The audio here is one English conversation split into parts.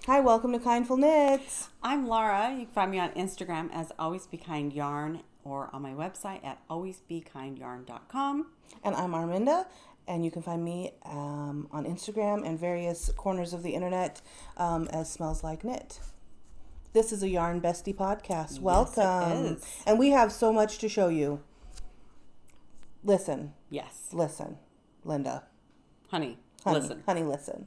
Hi, welcome to Kindful Knits. I'm Laura. You can find me on Instagram as Always Be Kind Yarn or on my website at alwaysbekindyarn.com. And I'm Arminda, and you can find me on Instagram and various corners of the internet as Smells Like Knit. This is a Yarn Bestie podcast. Welcome. Yes, it is. And we have so much to show you. Listen. Yes. Listen, Linda. Honey, Honey, listen.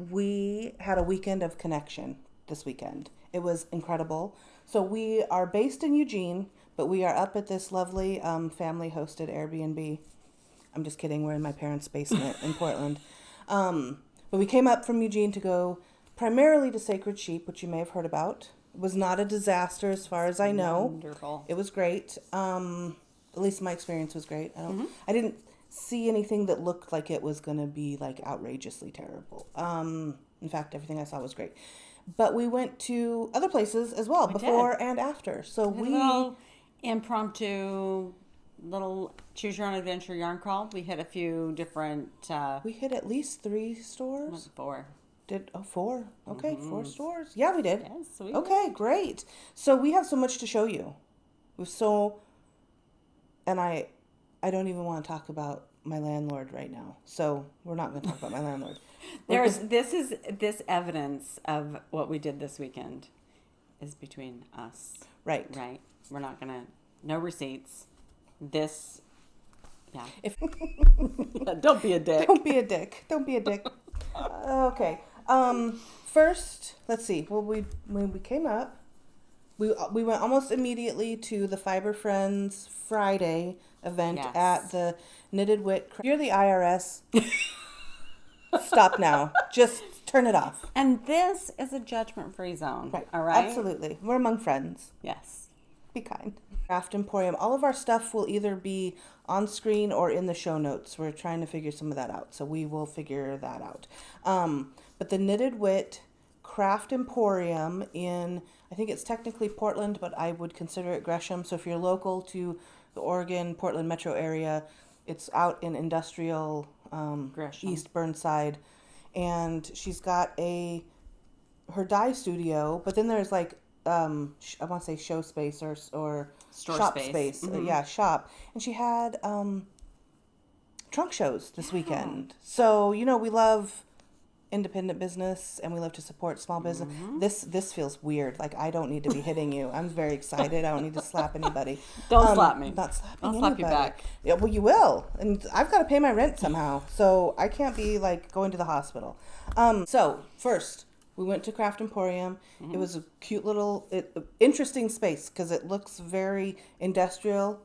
We had a weekend of connection this weekend. It was incredible. So we are based in Eugene, but we are up at this lovely family-hosted Airbnb. I'm just kidding. We're in my parents' basement in Portland. But we came up from Eugene to go primarily to Sacred Sheep, which you may have heard about. It was not a disaster as far as I know. Wonderful. It was great. At least my experience was great. I didn't see anything that looked like it was going to be like outrageously terrible. In fact, everything I saw was great. But we went to other places as well, before and after. So we little impromptu little choose your own adventure yarn crawl. We hit a few different we hit at least 3 stores. 4. Four? Okay, 4 stores. Yeah, we did. Yes, we Okay, great. So we have so much to show you. And I don't even want to talk about my landlord right now. So we're not going to talk about my landlord. This evidence of what we did this weekend is between us. Right. Right. We're not gonna. No receipts. This. Yeah. Don't be a dick. Don't be a dick. Don't be a dick. Okay. First, let's see. Well, when we came up, we went almost immediately to the Fiber Friends Friday event at the Knitted Wit. You're the IRS. Stop now. Just turn it off. And this is a judgment-free zone. Right. All right. Absolutely. We're among friends. Yes. Be kind. Craft Emporium. All of our stuff will either be on screen or in the show notes. We're trying to figure some of that out, so we will figure that out. But the Knitted Wit Craft Emporium I think it's technically Portland, but I would consider it Gresham. So if you're local to the Oregon, Portland metro area, it's out in industrial East Burnside. And she's got her dye studio, but then there's like, I want to say show space or Store shop space. Mm-hmm. Shop. And she had trunk shows this weekend. So, we love independent business and we love to support small business. This feels weird. Like I don't need to be hitting you. I'm very excited. I don't need to slap anybody. Don't slap me. Not slapping I'll anybody. slap you back. Yeah, well, you will. And I've got to pay my rent somehow. So I can't be like going to the hospital. So first we went to Craft Emporium. It was a cute little, interesting space because it looks very industrial.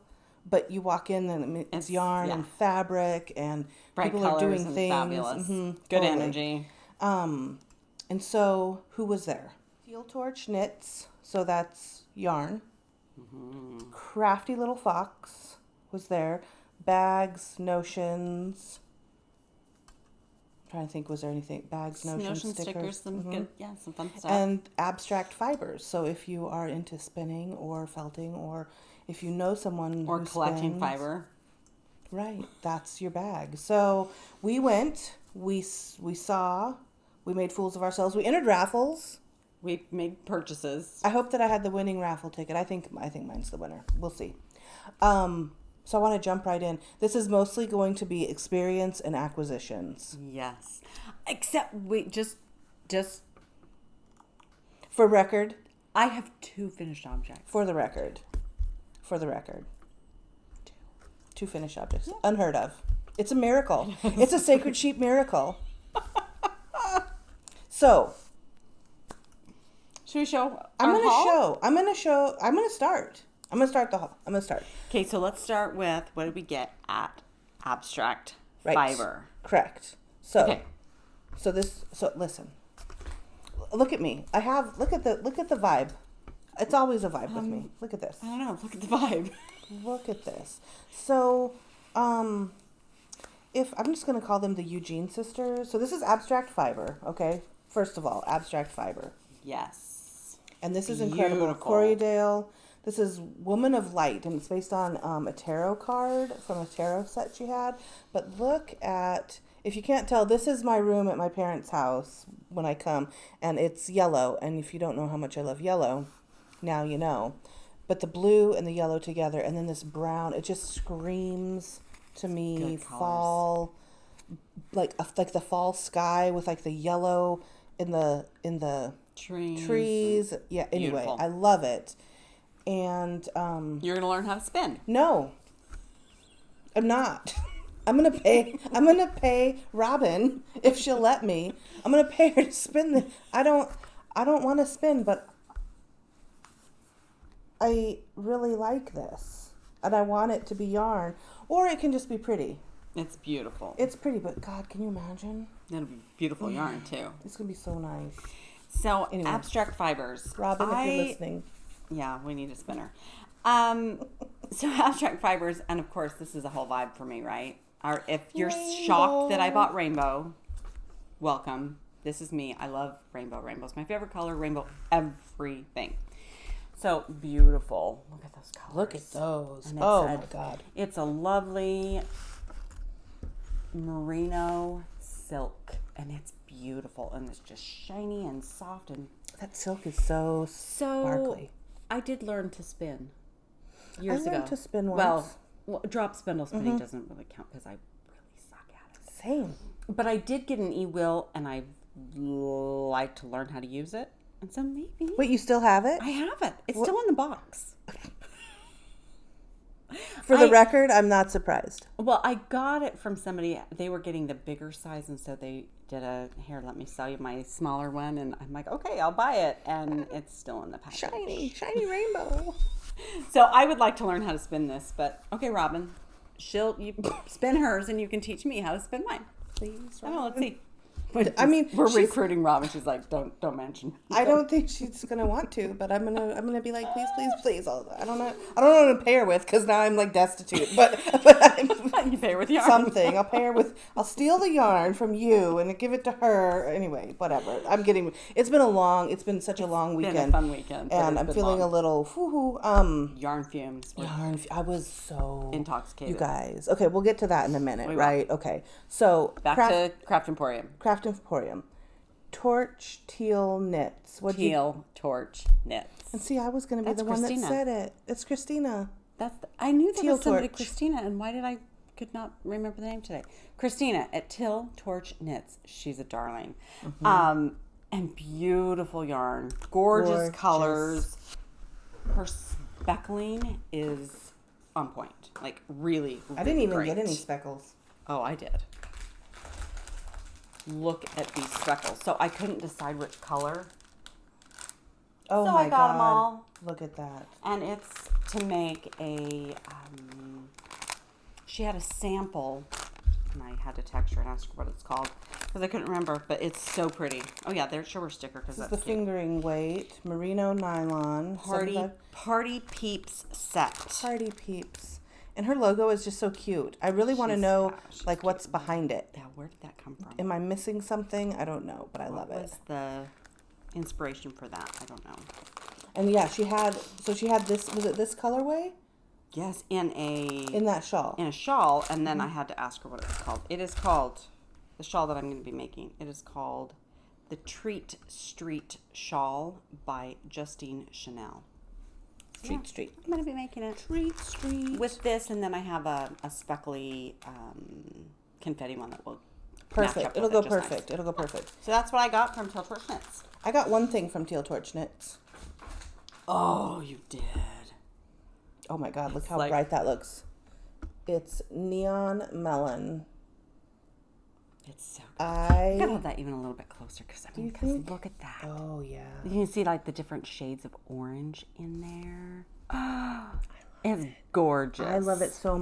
But you walk in and it's yarn and fabric and bright people are doing and things. Fabulous. Good totally. energy. And so who was there? Teal Torch Knits, so that's yarn. Crafty Little Fox was there. Bags, notions. I'm trying to think, was there anything? Bags, notions, stickers. Some good, some fun stuff. And abstract fibers. So if you are into spinning or felting, or if you know someone or who collecting spins, fiber. Right, that's your bag. So we went, we saw, we made fools of ourselves. We entered raffles. We made purchases. I hope that I had the winning raffle ticket. I think mine's the winner. We'll see. So I want to jump right in. This is mostly going to be experience and acquisitions. Yes. Except we just for record. I have 2 finished objects. For the record. 2 finished objects. Yeah. Unheard of. It's a miracle. It's a Sacred Sheep miracle. So, should we show? I'm going to start. I'm going to start the haul. Okay, so let's start with what did we get at Abstract Fiber? Correct. So listen. Look at me. Look at the vibe. It's always a vibe with me. Look at this. I don't know. Look at the vibe. Look at this. So, if I'm just going to call them the Eugene sisters. So this is Abstract Fiber, okay? First of all, Abstract Fiber. Yes. And this is incredible. Corriedale. This is Woman of Light, and it's based on a tarot card from a tarot set she had. But look at if you can't tell, this is my room at my parents' house when I come, and it's yellow. And if you don't know how much I love yellow, now you know. But the blue and the yellow together, and then this brown, it just screams to me fall, like the fall sky with like the yellow in the trees. Yeah. Anyway, Beautiful. I love it. And You're gonna learn how to spin. no, I'm not. I'm gonna pay Robin if she'll let me. I'm gonna pay her to spin the. I don't want to spin, but I really like this, and I want it to be yarn, or it can just be pretty. It's beautiful. It's pretty, but God, can you imagine? It'll be beautiful yarn too. It's gonna be so nice. So Anyway. abstract fibers. Robin, if you're listening. Yeah, we need a spinner. So abstract fibers, and of course, this is a whole vibe for me, right? Or if you're shocked that I bought rainbow, welcome. This is me. I love rainbow. Rainbow's my favorite color. Rainbow, everything. So beautiful. Look at those colors. Look at those. And Oh my God. It's a lovely merino silk, and it's beautiful, and it's just shiny and soft, and That silk is so sparkly. I did learn to spin years ago. I learned to spin once. Well, drop spindle spinning doesn't really count because I really suck at it. Same. But I did get an e-wheel, and I like to learn how to use it. And so maybe Wait, you still have it? I have it. It's still in the box. For the record, I'm not surprised. Well, I got it from somebody. They were getting the bigger size, and so they did here, let me sell you my smaller one. And I'm like, okay, I'll buy it. And it's still in the package. Shiny rainbow. So I would like to learn how to spin this, but okay, Robin, you spin hers, and you can teach me how to spin mine. Please, Oh, let's see. I mean, we're recruiting Robin. She's like, don't mention. I don't think she's gonna want to, but I'm gonna be like, please. I don't know what to pay her with because now I'm like destitute. But You pay her with yarn. something. I'll steal the yarn from you and give it to her. Anyway, whatever. It's been such a long weekend. Been a fun weekend, but and it's I'm been feeling long. a little Yarn fumes. I was so Intoxicated. You guys. Okay, we'll get to that in a minute, right? Okay. So Back to Craft Emporium. Craft Emporium. Torch Teal Knits. Teal Torch Knits. And see, I was going to be That's the one Christina. that said it. It's Christina. I knew there Teal was somebody Torch. Christina, and why did I could not remember the name today? Christina at Teal Torch Knits. She's a darling. And beautiful yarn. Gorgeous colors. Her speckling is on point. Like really, I didn't even great. get any speckles. Oh, I did. Look at these speckles. So I couldn't decide which color. Oh So my I got God. them all. Look at that. And it's to make a, she had a sample, and I had to text her and ask her what it's called, because I couldn't remember, but it's so pretty. Oh yeah, there's show her sticker, because This is that's the cute. fingering weight, merino nylon. Party Peeps set. Party Peeps. And her logo is just so cute. I really want to know like what's behind it. Yeah, where did that come from? Am I missing something? I don't know, but I love What it. was the inspiration for that? I don't know. And yeah, she had this, was it this colorway? Yes, in that shawl. In a shawl, and then I had to ask her what it's called. It is called, the shawl that I'm going to be making, it is called the Treat Street Shawl by Justine Chanel. Treat Street. I'm going to be making it. Treat Street. With this, and then I have a speckly confetti one that will Perfect. It'll go perfect. Nice. It'll go perfect. So that's what I got from Teal Torch Knits. I got one thing from Teal Torch Knits. Oh, you did. Oh my God, look It's how like- bright that looks. It's neon melon. It's so good. I gotta hold that even a little bit closer, because you think? look at that. Oh yeah. You can see like the different shades of orange in there. It's gorgeous. I love it so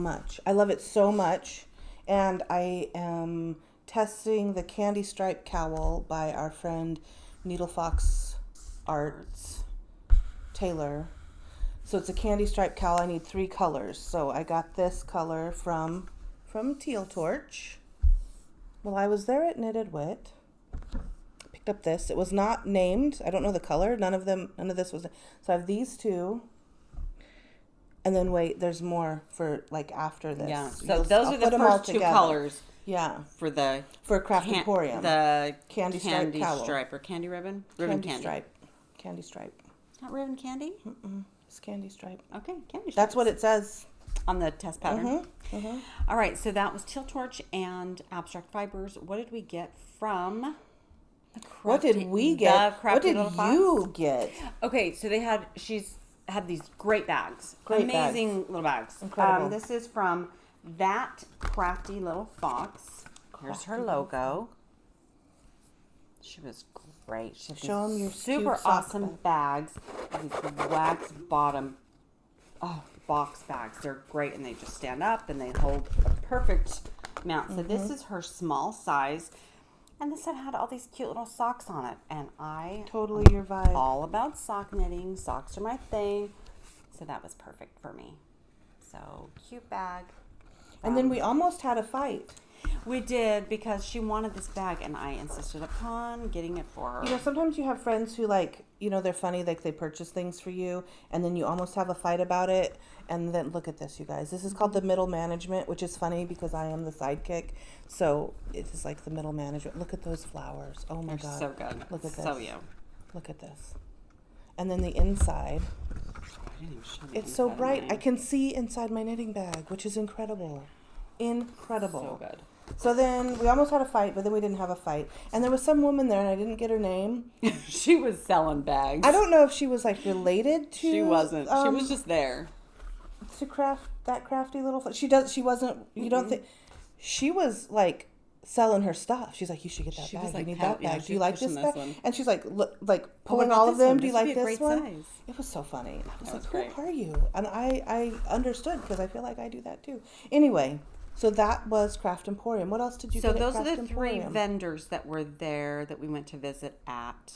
much. And I am testing the Candy Stripe Cowl by our friend Needle Fox Arts Taylor. So it's a Candy Stripe Cowl. I need 3 colors. So I got this color from Teal Torch. Well, I was there at Knitted Wit. Picked up this. It was not named. I don't know the color. None of this was. So I have these 2. And then wait, there's more for like after this. Yeah. So I'll those are the put 'em all first 2 together. colors. Yeah. For the For Craft Emporium. The Candy cowl. stripe or candy ribbon? Ribbon candy. Stripe. Candy stripe. Not ribbon candy? Mm-mm. It's candy stripe. Okay, candy stripe. That's what it says. On the test pattern. Mm-hmm. Mm-hmm. All right, so that was Teal Torch and Abstract Fibers. What did we get from the Crafty, What did we get? What did you get? Okay, so she's had these great bags. Amazing little bags. Incredible. This is from That Crafty Little Fox. Here's her logo. She was great. She Show them your super awesome bags. These wax bottom box bags. They're great, and they just stand up and they hold a perfect amount. So this is her small size, and this set had all these cute little socks on it, and I Totally your vibe. all about sock knitting. Socks are my thing, so that was perfect for me. So cute bag. And then we almost had a fight. We did, because she wanted this bag, and I insisted upon getting it for her. You know, sometimes you have friends who, like, you know, they're funny, like they purchase things for you, and then you almost have a fight about it. And then look at this, you guys. This is called the middle management, which is funny because I am the sidekick. So it is like the middle management. Look at those flowers. Oh my God. So good. Look at this. So you. Look at this. And then the inside. I didn't even show the It's so inside of bright. mine. I can see inside my knitting bag, which is incredible. Incredible. So good. So then we almost had a fight, but then we didn't have a fight. And there was some woman there, and I didn't get her name. She was selling bags. I don't know if she was like related to. She wasn't. She was just there. To crafty little. She wasn't. You don't think she was like selling her stuff? She's like, you should get that She bag. was like, you need that yeah, bag. she Do you was like this pushing this bag? one. And she's like, pulling about all of this them. one? Do you This would like be a this great one? size. It was so funny. I was That was like, great. who are you? And I understood because I feel like I do that too. Anyway, so that was Craft Emporium. What else did you So get at those are Craft the three Emporium? vendors that were there that we went to visit at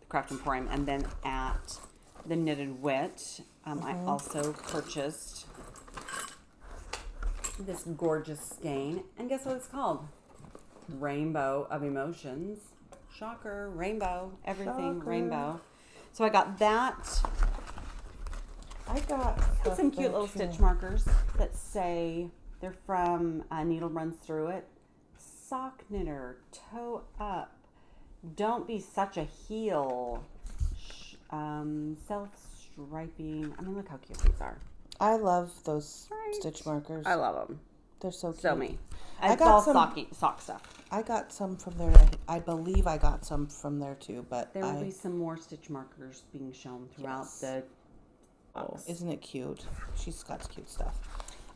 the Craft Emporium, and then at the Knitted Wit. I also purchased this gorgeous skein, and guess what it's called? Rainbow of Emotions. Shocker, rainbow, everything Shocker. rainbow. So I got that. I got And some cute little stitch markers that say they're from Needle Runs Through It. Sock knitter, toe up, don't be such a heel, self-striping. I mean, look how cute these are. I love those Right. stitch markers. I love them. They're so cute. So me. I It's got all some- sock stuff. I got some from there. I believe I got some from there too, but There will be some more stitch markers being shown throughout Yes. the oh, box. isn't it cute? She's got cute stuff.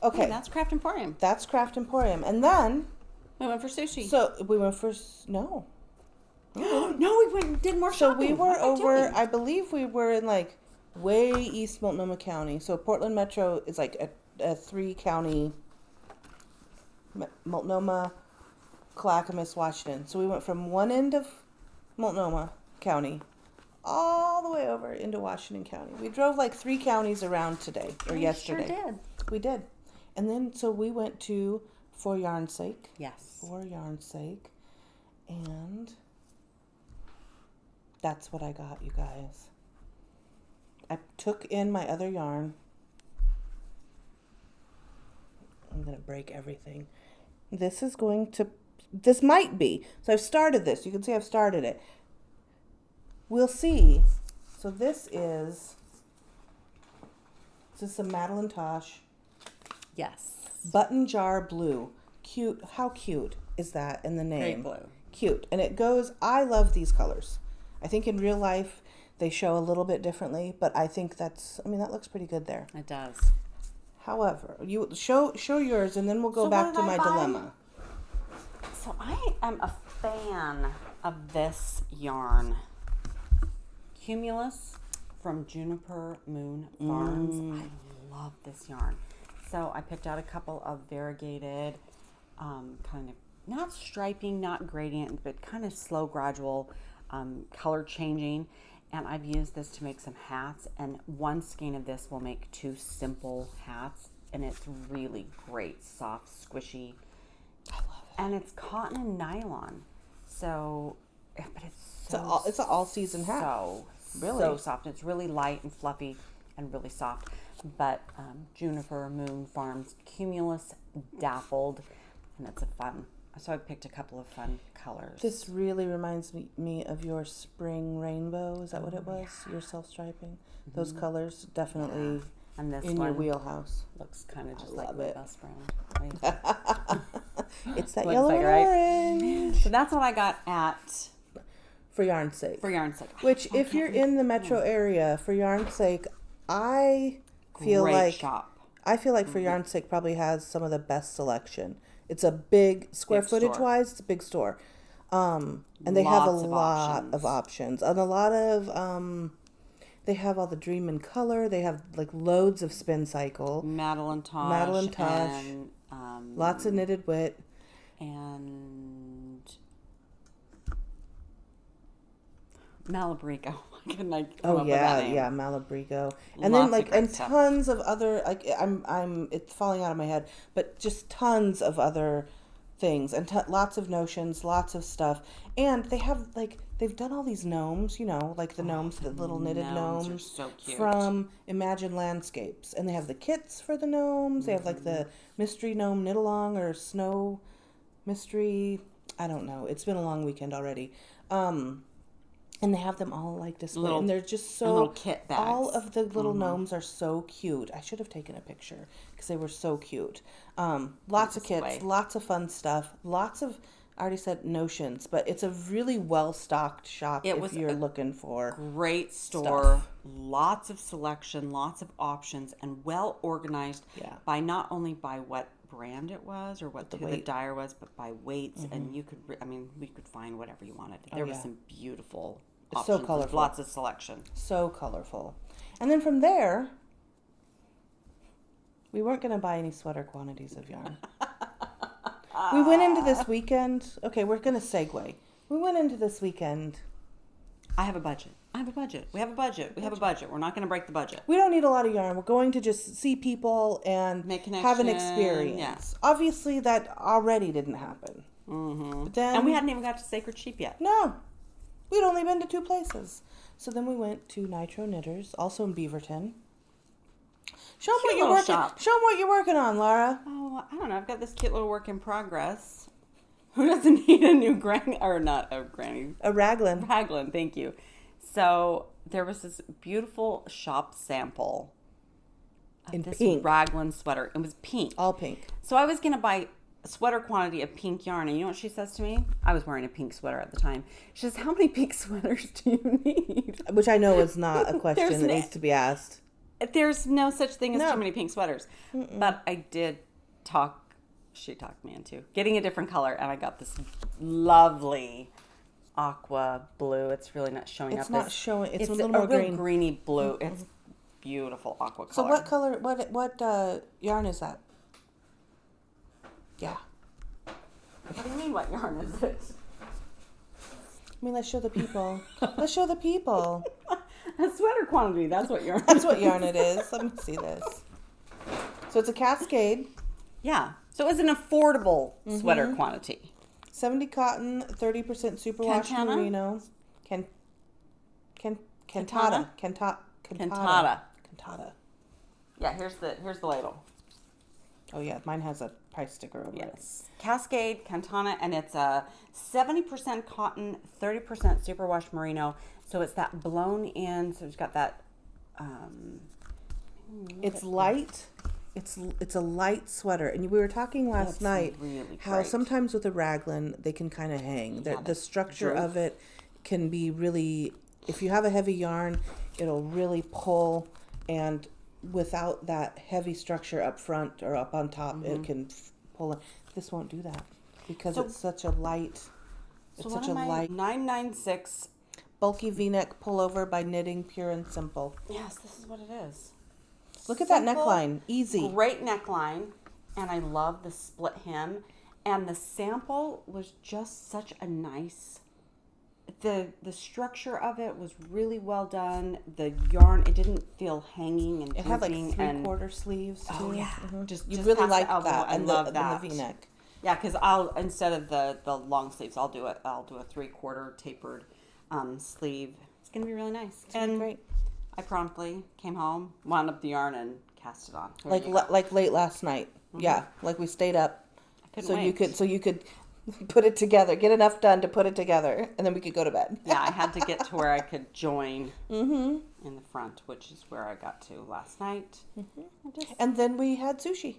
Okay, Okay, that's Craft Emporium. that's Craft Emporium, and then We went for sushi. so we went for no. no, we went and did more So shopping. we were What am I over. doing? I believe we were in like way east Multnomah County. So Portland Metro is like a 3-county. Multnomah, Clackamas, Washington. So we went from one end of Multnomah County all the way over into Washington County. We drove like 3 counties around today or We yesterday. sure did. We did. And then so we went to For Yarn's Sake. Yes. For Yarn's Sake. And that's what I got, you guys. I took in my other yarn. I'm going to break everything. This might be. So I've started this. You can see I've started it. We'll see. So this is a Madeline Tosh-button Yes. Jar Blue. Cute. How cute is that in the name? Very blue. Cute. And it goes, I love these colors. I think in real life they show a little bit differently, but I think that looks pretty good there. It does. However, you show yours and then we'll go So back what to did my I buy? dilemma. So I am a fan of this yarn. Cumulus from Juniper Moon Farms. I love this yarn. So I picked out a couple of variegated, kind of not striping, not gradient, but kind of slow, gradual color changing. And I've used this to make some hats, and one skein of this will make 2 simple hats, and it's really great, soft, squishy. I love it. And it's cotton and nylon, so, but it's It's an all-season hat. So Really? soft. It's really light and fluffy and really soft. But Juniper Moon Farms Cumulus Dappled, and it's a fun. So I picked a couple of fun colors. This really reminds me of your spring rainbow. Is that what it was? Yeah. Your self-striping. Those colors definitely and this in one your wheelhouse. looks kind of just like my best friend. It's that Looks yellow like, and right? orange. So that's what I got at For Yarn's Sake. For Yarn's Sake. Which, if you're in the metro area, For Yarn's Sake, I feel Great like shop. For Yarn's Sake probably has some of the best selection. It's a big square footage wise. It's a big store, and they have a lot of options and a lot of. They have all the Dream in Color. They have like loads of Spin Cycle. Madeline Tosh. And, lots of Knitted Wit. And Malabrigo. Couldn't I come up with that name? Yeah, Malabrigo. And then like and stuff. Tons of other like I'm it's falling out of my head, but just tons of other things and lots of notions, lots of stuff. And they have like they've done all these gnomes, you know, like the gnomes, the little knitted gnomes are so cute. From Imagine Landscapes. And they have the kits for the gnomes. They have like the mystery gnome knit along or snow mystery. I don't know. It's been a long weekend already. And they have them all like displayed, and they're just so. Little kit bags. All of the little gnomes are so cute. I should have taken a picture because they were so cute. Lots of kits, lots of fun stuff, lots of. I already said notions, but it's a really well stocked shop if you're looking for. Great store, stuff. Lots of selection, lots of options, and well organized. Yeah. By not only by what brand it was or what the dyer was, but by weights, and you could. We could find whatever you wanted. There was some beautiful. It's options, so colorful. Lots of selection. So colorful. And then from there, we weren't going to buy any sweater quantities of yarn. We went into this weekend. Okay, we're going to segue. We went into this weekend. I have a budget. We have a budget. We're not going to break the budget. We don't need a lot of yarn. We're going to just see people and make connection, have an experience. Yeah. Obviously, that already didn't happen. Mm-hmm. But then, and we hadn't even got to Sacred Sheep yet. No. We'd only been to 2 places. So then we went to Nitro Knitters, also in Beaverton. Show them what you're working on, Laura. Oh, I don't know. I've got this cute little work in progress. Who doesn't need a new granny? Or not a granny. A raglan. Raglan, thank you. So there was this beautiful shop sample of in this pink raglan sweater. It was pink. All pink. So I was going to buy a sweater quantity of pink yarn, and you know what she says to me? I was wearing a pink sweater at the time. She says, "How many pink sweaters do you need?" Which I know is not a question that needs to be asked. There's no such thing as too many pink sweaters. But I did she talked me into getting a different color, and I got this lovely aqua blue. It's really not showing up. It's not showing. It's a little more green. Greeny blue. It's beautiful aqua color. So what color, what yarn is that? Yeah. What do you mean, what yarn is it? Let's show the people. Let's show the people. A sweater quantity. That's what yarn. That's what yarn it is. Let me see this. So it's a cascade. Yeah. So it's an affordable sweater quantity. 70 cotton, 30% superwash merino. Cantata. Yeah. Here's the label. Oh yeah, mine has a price sticker over it. Cascade, Cantata, and it's a 70% cotton, 30% superwash merino. So it's that blown in. So it's got that. It's light. It's a light sweater, and we were talking last night how sometimes with a raglan they can kind of hang. The structure of it can be really. If you have a heavy yarn, it'll really pull, and without that heavy structure up front or up on top, it can pull in. This won't do that because it's such a light. It's such a light 996 bulky V-neck pullover by Knitting Pure and Simple. Yes, this is what it is. Look at that neckline. Easy. Great neckline, and I love the split hem. And the sample was just such a nice. The structure of it was really well done. The yarn, it didn't feel hanging and it had like 3/4 sleeves too. Oh yeah, just really like that. I love that. And the V-neck. Yeah, because I'll instead of the long sleeves, I'll do a 3/4 tapered sleeve. It's gonna be really nice. It's great. I promptly came home, wound up the yarn, and cast it on. Like late last night. Yeah, like we stayed up Couldn't wait. So you could put it together, get enough done to put it together, and then we could go to bed. Yeah, I had to get to where I could join in the front, which is where I got to last night. And then we had sushi.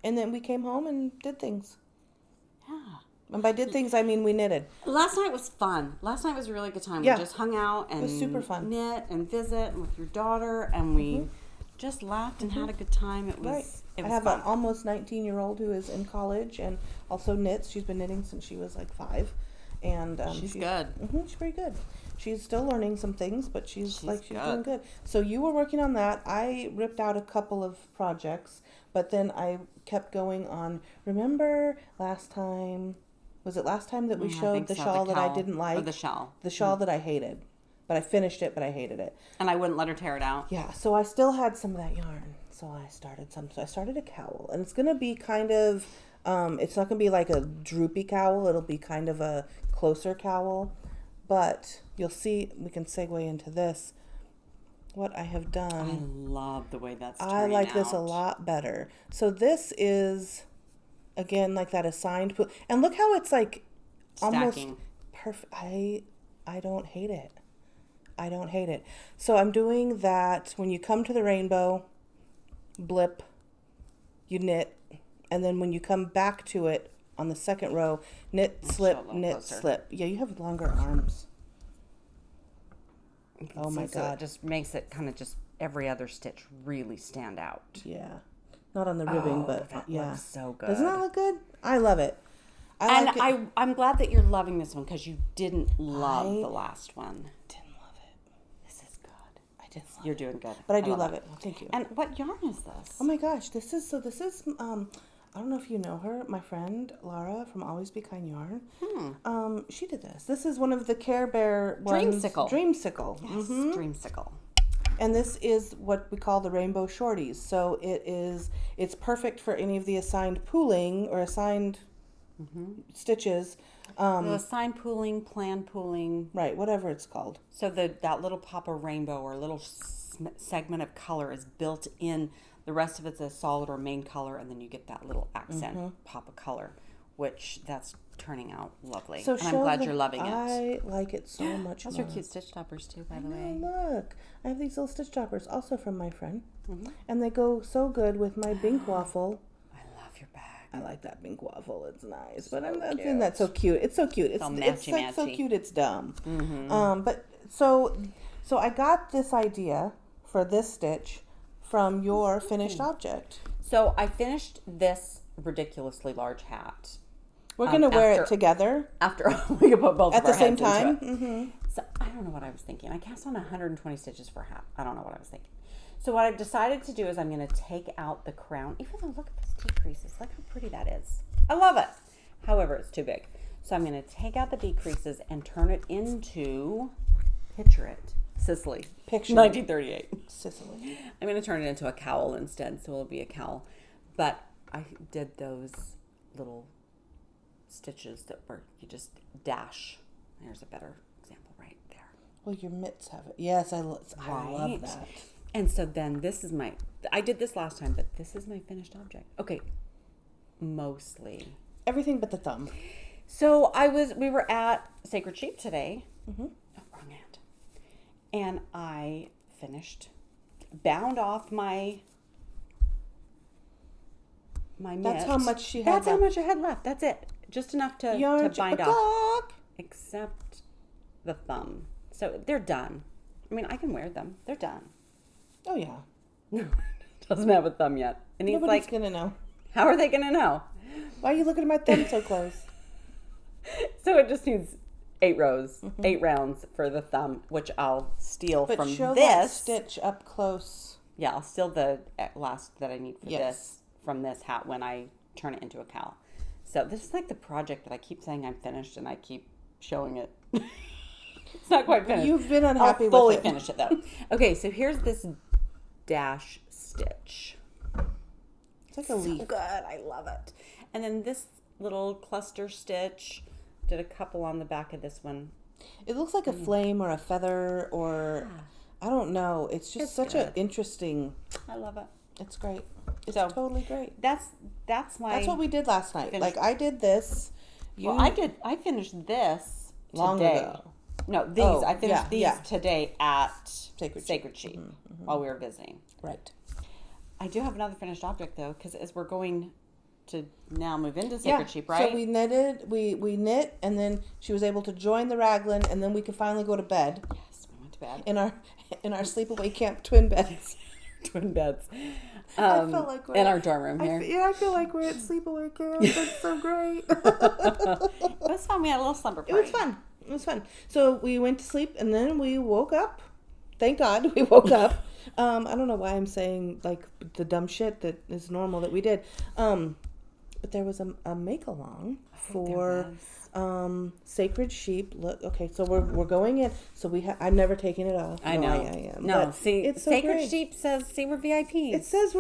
And then we came home and did things. Yeah. And by did things, I mean we knitted. Last night was fun. Last night was a really good time. Yeah. We just hung out and It was super fun. knit and visit with your daughter, and we just laughed and had a good time. It was Right. it was I have fun. an almost 19-year-old who is in college and also knits. She's been knitting since she was like 5. And she's good. She's very good. She's still learning some things, but she's doing good. good. So you were working on that. I ripped out a couple of projects, but then I kept going on. Remember last time? Was it last time that we I showed think the so, shawl the that I cowl. didn't like? Or the shawl. The shawl that I hated. But I finished it, but I hated it. And I wouldn't let her tear it out. Yeah, so I still had some of that yarn. So I started some. So I started a cowl. And it's going to be kind of, it's not going to be like a droopy cowl. It'll be kind of a closer cowl. But you'll see, we can segue into this. What I have I done. love the way that's turning I like this a out. lot better. So this is, again, like that assigned. And look how it's like almost Stacking. perfect. I don't hate it. I don't hate it. So I'm doing that when you come to the rainbow, blip, you knit, and then when you come back to it on the second row, knit, slip, knit, closer. slip. Yeah, you have longer arms. Oh my So God. it just makes it kind of just every other stitch really stand out. Yeah. Not on the ribbing, but that yeah. looks so good. Doesn't that look good? I love it. I And like it. I'm glad that you're loving this one because you didn't love the last one. Didn't love it. This is good. I did love You're it. doing good. But I do love it. Thank you. And what yarn is this? Oh my gosh, this is I don't know if you know her, my friend Laura from Always Be Kind Yarn. She did this. This is one of the Care Bear ones. Dreamsicle. Dreamsicle. Yes, Dreamsicle. And this is what we call the rainbow shorties. So it's perfect for any of the assigned pooling or assigned stitches. The assigned pooling, plan pooling. Right, whatever it's called. So that little pop of rainbow or little segment of color is built in. The rest of it's a solid or main color, and then you get that little accent pop of color, which that's turning out lovely. So and I'm glad you're loving it. I like it so much Those more. are cute stitch toppers too, by the Oh, way. look. I have these little stitch toppers also from my friend. And they go so good with my bink waffle. I love your bag. I like that pink waffle. It's nice, but I'm not saying that's so cute. It's so cute. It's all it's like so matchy. cute. It's dumb. But so I got this idea for this stitch from your finished object. So I finished this ridiculously large hat. We're gonna wear it after- together After we could put both at of the our same heads into time. it. So I don't know what I was thinking. I cast on 120 stitches for a hat. I don't know what I was thinking. So what I've decided to do is I'm going to take out the crown. Even though look at those decreases. Look how pretty that is. I love it. However, it's too big. So I'm going to take out the decreases and turn it into, picture it, Sicily. Picture 1938. Sicily. I'm going to turn it into a cowl instead. So it'll be a cowl. But I did those little stitches that were, you just dash. There's a better example right there. Well, your mitts have it. Yes, I love Right. that. And so then this is I did this last time, but this is my finished object. Okay. Mostly. Everything but the thumb. So we were at Sacred Sheep today. Oh, wrong hand. And I bound off my mitt. That's how much she had That's how left. much I had left. That's it. Just enough to bind off. off. Except the thumb. So they're done. I mean, I can wear them. They're done. Oh yeah. Doesn't have a thumb yet. And he's Nobody's like, gonna know. how are they going to know? Why are you looking at my thumb so close? So it just needs 8 rows, 8 rounds for the thumb, which I'll steal But from show this. that stitch up close. Yeah, I'll steal the last that I need for Yes. this from this hat when I turn it into a cowl. So this is like the project that I keep saying I'm finished and I keep showing it. It's not quite finished. You've been unhappy I'll fully with it. finish it though. Okay, so here's this dash stitch. It's like a leaf. So good, I love it. And then this little cluster stitch, did a couple on the back of this one. It looks like a flame or a feather or I don't know. It's just It's such good. an interesting. I love it. It's great. It's So totally great. that's why. That's what we did last night. Like I did this. Well, I finished this long today. ago. No, these I finished these today at Sacred Sheep while we were visiting. Right. I do have another finished object though, because as we're going to now move into Sacred Sheep, right? So we knitted, we knit, and then she was able to join the raglan, and then we could finally go to bed. Yes, we went to bed in our sleepaway camp twin beds. Twin beds. I felt like we're in our dorm room here. I feel like we're at sleepaway camp. It's so great. It was fun. We had a little slumber party. It was fun. So we went to sleep, and then we woke up. Thank God we woke up. I don't know why I'm saying like the dumb shit that is normal that we did. But there was a make along for Sacred Sheep. Look, okay, so we're going in. So I'm never taking it off. I know. I am. No, but see, it's so Sacred great. Sheep says, "See, we're VIPs." It says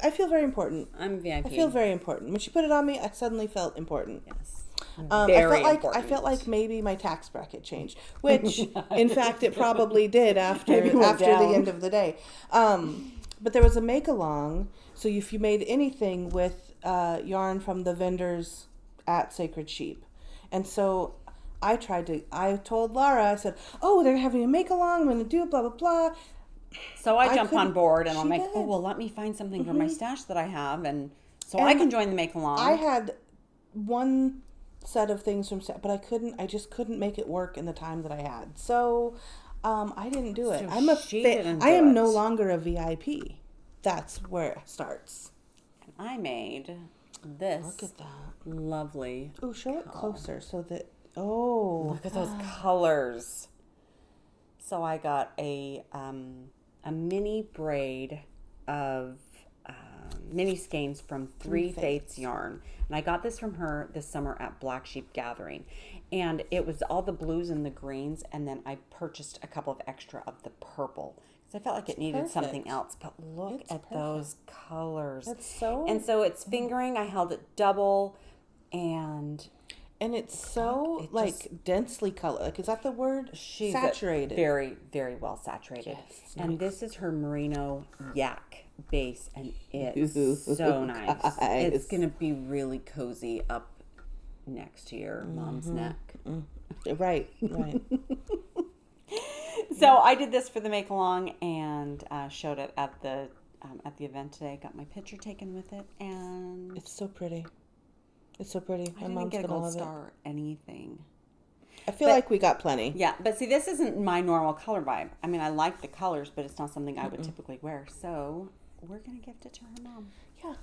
I feel very important. I'm VIP. I feel very important. When she put it on me, I suddenly felt important. Yes. I felt like maybe my tax bracket changed, which in fact it probably did after the end of the day. But there was a make along. So if you made anything with yarn from the vendors at Sacred Sheep, and so I told Laura, I said, "Oh, they're having a make along. I'm going to do blah blah blah." So I jumped on board, and I'm like, "Oh well, let me find something for my stash that I have, and I can join the make along." I had one set of things from, but I just couldn't make it work in the time that I had. So I didn't do it. So I am no longer a VIP. That's where it starts. And I made this. Look at that. Lovely. Oh, show it closer so that. Oh, look at those colors. So I got a mini braid of mini skeins from Three Fates yarn, and I got this from her this summer at Black Sheep Gathering, and it was all the blues and the greens, and then I purchased a couple of extra of the purple because I felt like it needed something else. But look at those colors. That's so. And so it's fingering. I held it double, and it's so densely colored. Like, is that the word? She's saturated. Very, very well saturated. Yes, and this is her merino yak base, and it's so nice. Guys. It's gonna be really cozy up next to your mom's neck. Right. So I did this for the make along and showed it at the event today. Got my picture taken with it, and it's so pretty. It's so pretty. I didn't get a gold star or anything. I feel like we got plenty. Yeah, but see, this isn't my normal color vibe. I mean, I like the colors, but it's not something I would typically wear. So we're gonna gift it to her mom. Yeah.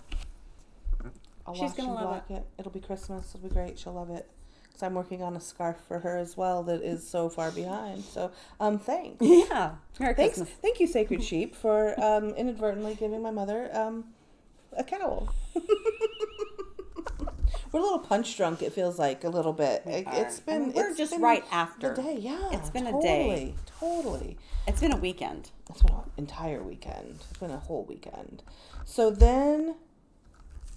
She's gonna love it. It'll be Christmas. It'll be great. She'll love it. Because I'm working on a scarf for her as well that is so far behind. So, thanks. Yeah. Merry Christmas. Thank you, Sacred Sheep, for inadvertently giving my mother a cowl. We're a little punch drunk. It feels like a little bit. We're just right after the day. Yeah, it's been a day. Totally. It's been a weekend. It's been an entire weekend. It's been a whole weekend. So then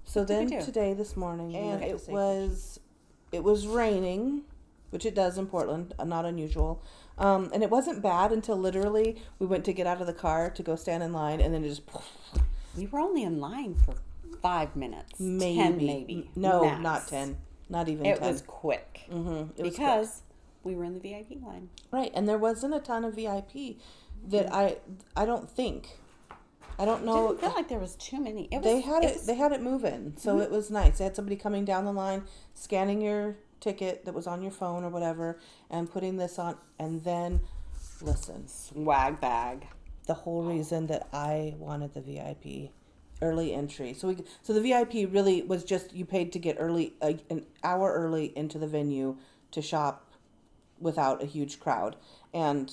today, this morning, and it was raining, which it does in Portland. Not unusual. And it wasn't bad until literally we went to get out of the car to go stand in line, and then it just. We were only in line for 5 minutes. 10 maybe. No, max. not 10. Not even 10. It was quick. Mm-hmm. Because we were in the VIP line. Right, and there wasn't a ton of VIP that I don't think. I don't know. I didn't feel like there was too many. They had it moving, so it was nice. They had somebody coming down the line, scanning your ticket that was on your phone or whatever, and putting this on, and then listen. Swag bag. The whole reason that I wanted the VIP early entry. So the VIP really was just you paid to get early, an hour early into the venue to shop without a huge crowd. And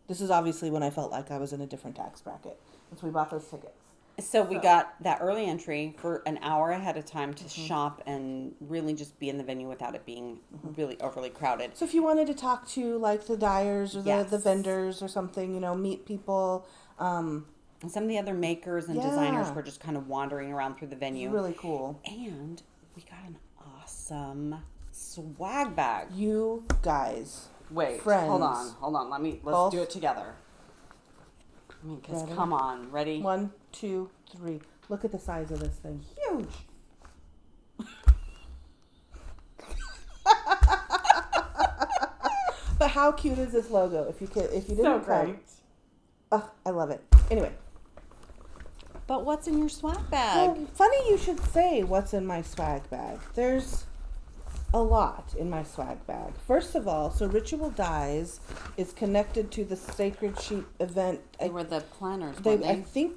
this is obviously when I felt like I was in a different tax bracket. And so we bought those tickets. So we got that early entry for an hour ahead of time to shop and really just be in the venue without it being really overly crowded. So if you wanted to talk to like the dyers or the vendors or something, meet people. And some of the other makers and designers were just kind of wandering around through the venue. It's really cool. And we got an awesome swag bag. You guys. Wait, friends. hold on. Let's do it together. Because come on, ready? 1, 2, 3. Look at the size of this thing. Huge. But how cute is this logo? If you didn't So come. great. Oh, I love it. Anyway. But what's in your swag bag? Well, funny you should say what's in my swag bag. There's a lot in my swag bag. First of all, so Ritual Dyes is connected to the Sacred Sheep event. They were the planners, They, weren't they?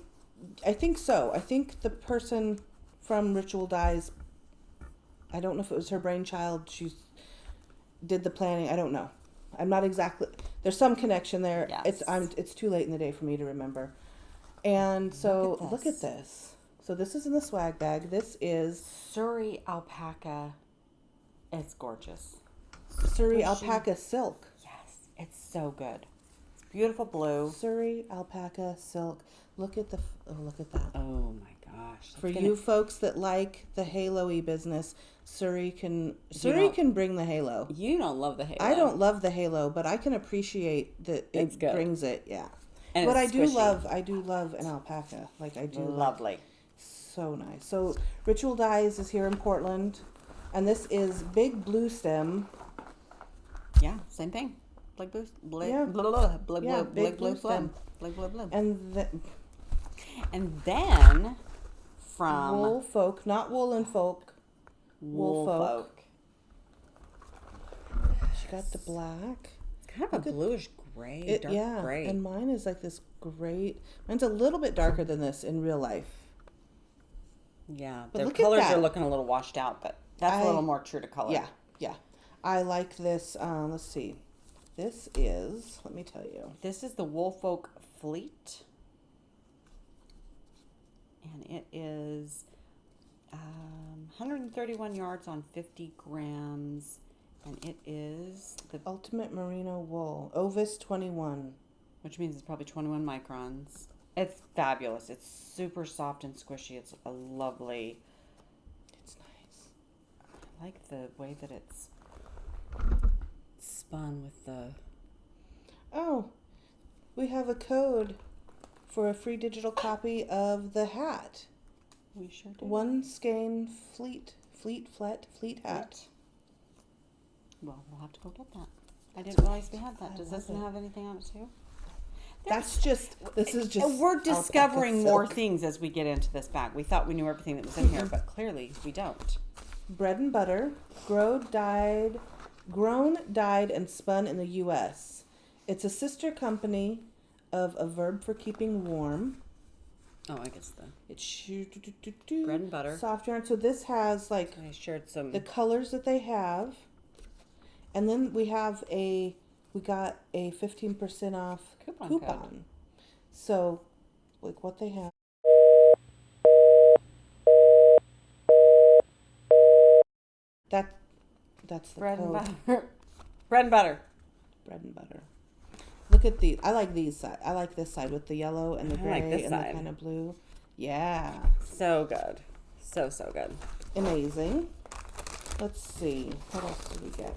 I think so. I think the person from Ritual Dyes, I don't know if it was her brainchild. She did the planning. I don't know. I'm not exactly. There's some connection there. Yes. It's too late in the day for me to remember. And so look at this. So this is in the swag bag. This is Surrey alpaca. It's gorgeous. Surrey alpaca silk. Yes, it's so good. It's beautiful blue. Surrey alpaca silk. Look at look at that. Oh my gosh! For you folks that like the halo-y business, Surrey can bring the halo. You don't love the halo. I don't love the halo, but I can appreciate that It's it good. brings it. Yeah. And But it's I do love an alpaca. Like I do. Lovely. So nice. So Ritual Dyes is here in Portland, and this is Big Blue Stem. Yeah, same thing. Big blue, Yeah. big blue stem. Big blue. And And then from Wool Folk, not Woolen Folk. Wool Folk. She got the black. It's kind of a bluish gray, dark gray. And mine is like this great. Mine's a little bit darker than this in real life. Yeah, But their look at colors that. are looking a little washed out, but that's a little more true to color. Yeah, yeah. I like this. Let's see. This is, let me tell you. This is the Wool Folk Fleet. And it is 131 yards on 50 grams. And it is the Ultimate Merino Wool. Ovis 21. which means it's probably 21 microns. It's fabulous. It's super soft and squishy. It's a lovely. It's nice. I like the way that it's spun with the. Oh, we have a code for a free digital copy of the hat. We sure do. One skein fleet hat. Well, we'll have to go get that. I didn't realize we had that. Does this one have anything on it too? This is just. We're discovering alpaca more silk. things as we get into this bag. We thought we knew everything that was in here, but clearly we don't. Bread and butter, grown, dyed, and spun in the U.S. It's a sister company of A Verb for Keeping Warm. Oh, I guess the It's bread and butter. soft yarn. So this has like I shared some. the colors that they have, and then we got a 15% off Coupon code. So, like what they have. That's the bread and code. butter. Bread and butter. Bread and butter. Look at these. I like these side. I like this side with the yellow and the I gray like this and side. the kind of blue. Yeah. So good. So good. Amazing. Let's see. What else did we get?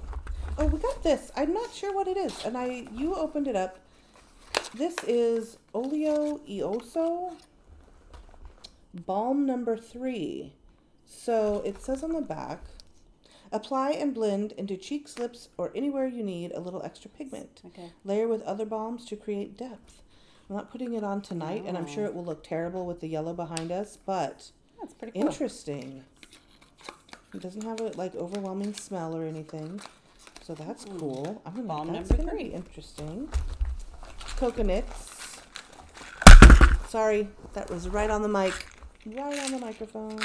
Oh, we got this. I'm not sure what it is. And you opened it up. This is Oleo Ioso Balm number 3. So it says on the back, apply and blend into cheeks, lips, or anywhere you need a little extra pigment. Okay. Layer with other balms to create depth. I'm not putting it on tonight, and I'm sure it will look terrible with the yellow behind us, but That's pretty cool. interesting. It doesn't have a like overwhelming smell or anything, so that's cool. Balm That's number gonna 3. be interesting. Coconuts. Sorry, that was right on the mic. Right on the microphone.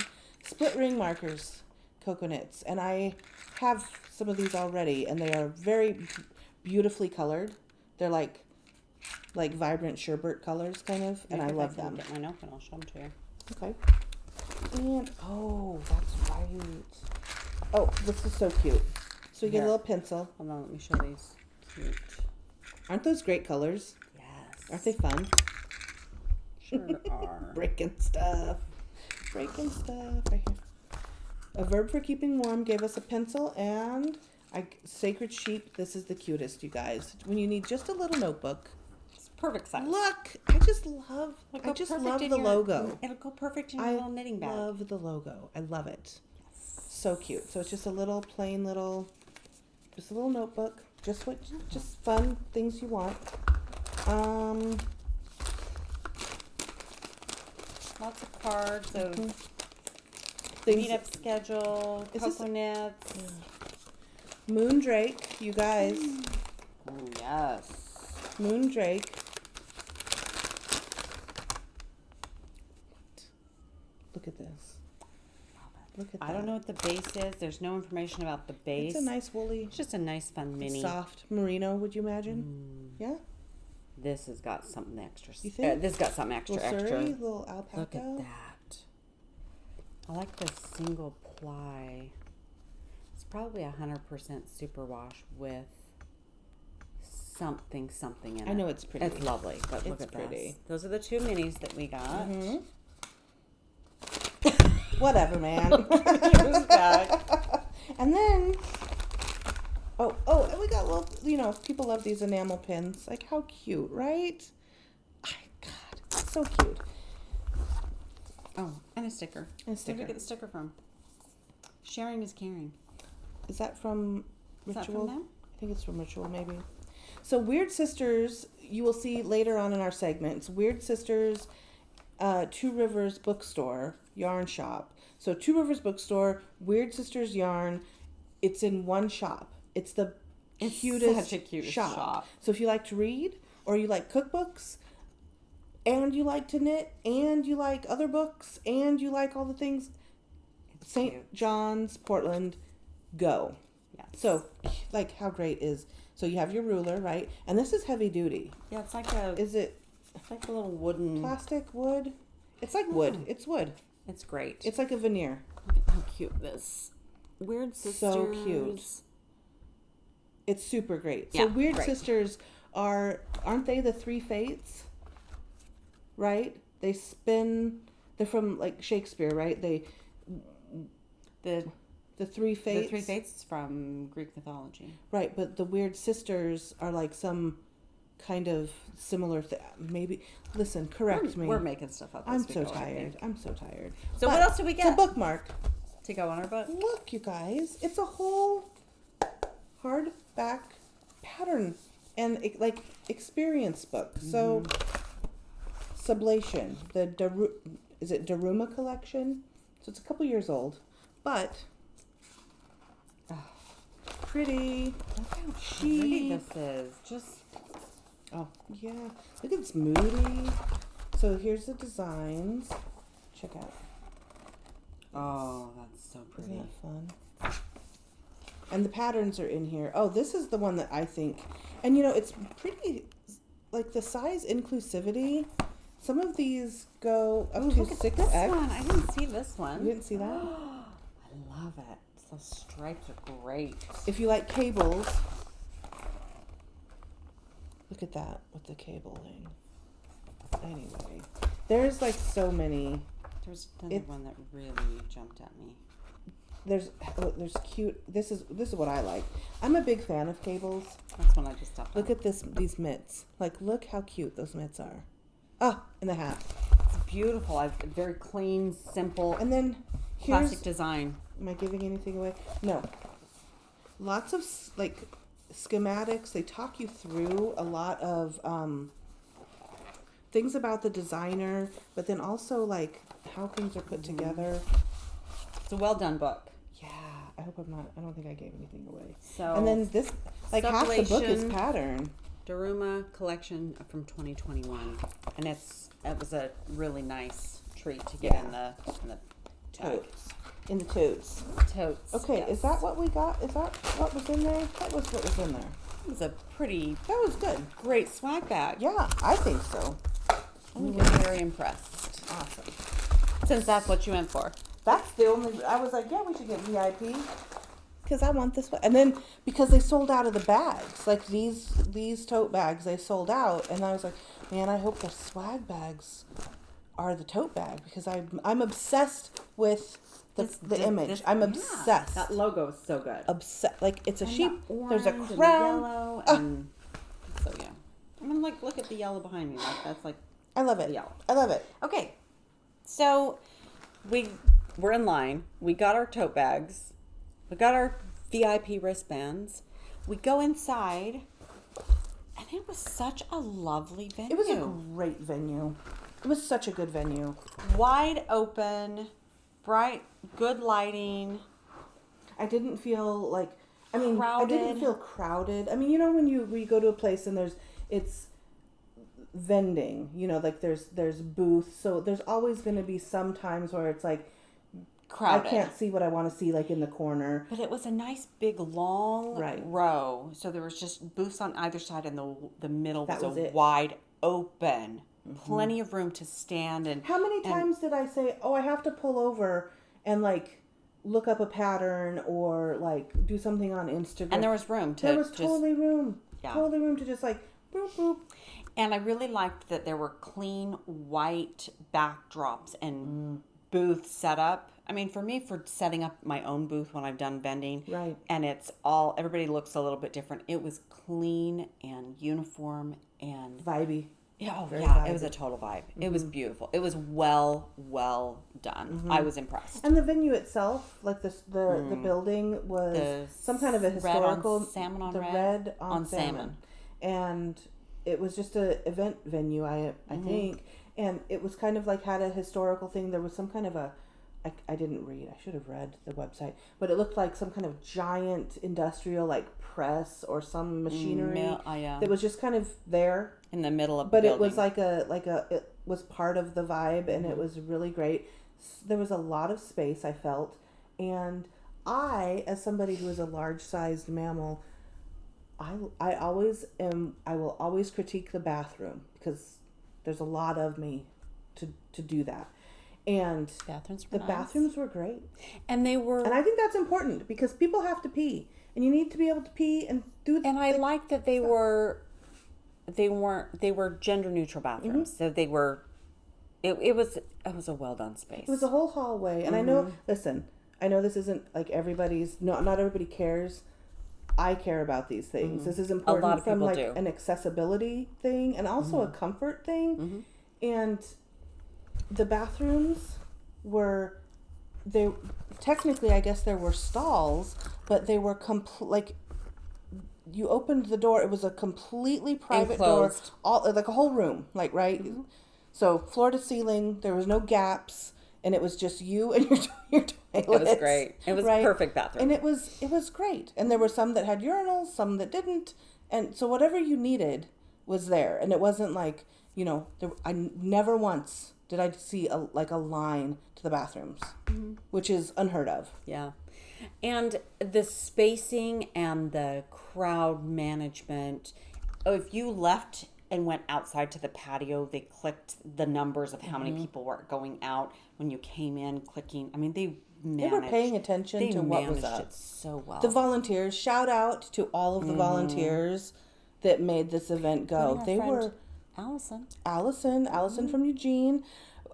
Split ring markers. Coconuts. And I have some of these already, and they are very beautifully colored. They're like vibrant sherbet colors, kind of, and I love them. Get my notebook and I'll show them to you. Okay. And, oh, that's right. Oh, this is so cute. So you get a Here. little pencil. Hold on, let me show these. Cute. Aren't those great colors? Yes. Aren't they fun? Sure are. Breaking stuff. Right here. A Verb for Keeping Warm gave us a pencil and Sacred Sheep. This is the cutest, you guys. When you need just a little notebook. It's perfect size. Look, I just love in the your- logo. It'll go perfect in your little knitting bag. I love the logo. I love it. So cute. So it's just a little plain little, just a little notebook. Just fun things you want. Lots of cards of Things. meetup schedule, Is this- cocoa knits. Moondrake, you guys. Oh, yes. Moondrake. Look at this. Look at that. I don't know what the base is. There's no information about the base. It's a nice woolly, It's just a nice, fun mini. soft merino, would you imagine? Yeah? This has got something extra. You think? This got something extra, Little extra. Surrey, little alpaca. Look at that. I like the single ply. It's probably 100% superwash with something in it. I know it's pretty. It's lovely, but look It's at pretty. this. Those are the two minis that we got. Whatever, man. Who's that? And then, and we got little, people love these enamel pins. Like, how cute, right? God, so cute. Oh, and a sticker. And a sticker. Where did we get the sticker from? Sharing is caring. Is that from Is that Ritual? from them? I think it's from Ritual, maybe. So Weird Sisters, you will see later on in our segments. Weird Sisters, Two Rivers Bookstore, yarn shop. So Two Rivers Bookstore, Weird Sisters yarn. It's in one shop. It's the cutest such a cute shop. shop. So if you like to read, or you like cookbooks, and you like to knit, and you like other books, and you like all the things, St. cute. John's, Portland, go. Yes. So, like, how great is... So you have your ruler, right? And this is heavy duty. Yeah, it's like a Is it a little wooden. plastic, wood? It's like wood. It's wood. It's great. It's like a veneer. Look at how cute this. Weird Sisters. So cute. It's super great. So Yeah, Weird great. Sisters aren't they the three fates? Right? They spin... They're from, like, Shakespeare, right? The The three fates. The three fates is from Greek mythology. Right, but the Weird Sisters are like some kind of similar thing. Maybe, listen, correct me. We're making stuff up. I'm as we so go, I tired. think. I'm so tired. So what else did we It's a get? bookmark. To go on our book. Look, you guys. It's a whole hardback pattern and like experience book. So, Sublation. Is it DARUMA collection? So it's a couple years old, but pretty. Look how pretty She. this is. Just Oh, yeah. Look at this moody. So here's the designs. Check out. oh, that's so pretty. Isn't that fun? And the patterns are in here. Oh, this is the one that I think. And it's pretty, like the size inclusivity. Some of these go up Ooh, to look at 6X. this one. I didn't see this one. You didn't see that? I love it. Those stripes are great. If you like cables, look at that with the cabling. Anyway, there's like so many. There's another one that really jumped at me. There's cute. This is what I like. I'm a big fan of cables. That's one I just stopped. Look at these mitts. Like, look how cute those mitts are. Oh, and the hat. It's beautiful. Very clean, simple, And then here's. classic design. Am I giving anything away? No. Lots of like schematics. They talk you through a lot of things about the designer, but then also like how things are put together. It's a well done book. Yeah, I hope I'm not. I don't think I gave anything away. So And then this, like half the book is Sublation. pattern. DARUMA collection from 2021, and it was a really nice treat to get Yeah. in the bag. Totes. In the totes. Totes. Okay, yes. is that what we got? Is that what was in there? That was what was in there. It was a pretty That was good. great swag bag. Yeah, I think so. I'm very impressed. Awesome. Since that's what you went for. That's the only. I was like, yeah, we should get VIP because I want this one. And then because they sold out of the bags, like these tote bags, they sold out, and I was like, man, I hope the swag bags are the tote bag because I'm obsessed with the image. I'm obsessed. That logo is so good. Obsessed. Like it's a And sheep. the There's a orange and the crown. yellow and so yeah. I'm gonna like look at the yellow behind me. Like that's like I love it. yellow. I love it. Okay, so we're in line. We got our tote bags. We got our VIP wristbands. We go inside, and it was such a lovely venue. It was a great venue. It was such a good venue. Wide open, bright, good lighting. I didn't feel like, I mean, Crowded. I didn't feel crowded. I mean, you know, when you go to a place and it's vending, you know, like there's booths. So there's always going to be some times where it's like, Crowded. I can't see what I want to see, like in the corner. But it was a nice big long Right. row. So there was just booths on either side, and the middle That was was it. wide open. Plenty of room to stand. And How many times did I say, oh, I have to pull over and like look up a pattern or like do something on Instagram? And there was room to There was just, totally room. Yeah. Totally room to just like boop boop. and I really liked that there were clean white backdrops and booth setup. I mean, for me, for setting up my own booth when I've done vending, Right. and everybody looks a little bit different. It was clean and uniform and Vibey. yeah, Very it was a vibey. total vibe. It was beautiful. It was well done. I was impressed. And the venue itself, like the building was The some kind of a red on historical salmon on the red on salmon. And it was just a event venue, I think, and it was kind of like had a historical thing. There was some kind of I didn't read. I should have read the website, but it looked like some kind of giant industrial like press or some machinery yeah. that was just kind of there. In the middle of the But building. it was like it was part of the vibe, and it was really great. There was a lot of space, I felt, and I, as somebody who is a large-sized mammal, I will always critique the bathroom because there's a lot of me to do that. And Bathrooms were the nice. bathrooms were great. And they were, And I think that's important because people have to pee, and you need to be able to pee and do. and I like that they were gender neutral bathrooms. So they were, it was a well done space. It was a whole hallway, and I know. Listen, I know this isn't like everybody's. Not everybody cares. I care about these things. This is important lot of from people like do. an accessibility thing and also a comfort thing. And the bathrooms were technically, I guess there were stalls, but they were like you opened the door. It was a completely private Enclosed. door, all like a whole room, like right. So floor to ceiling, there was no gaps, and it was just you and your toilet. It was great. It was perfect bathroom. And it was great. And there were some that had urinals, some that didn't, and so whatever you needed was there. And it wasn't like, you know, I never once did I see a line to the bathrooms, which is unheard of. Yeah. And the spacing and the crowd management, if you left and went outside to the patio, they clicked the numbers of how many people were going out when you came in, clicking. I mean, they were paying attention to what was up. It so well. The volunteers, shout out to all of the volunteers that made this event go. They were Allison from Eugene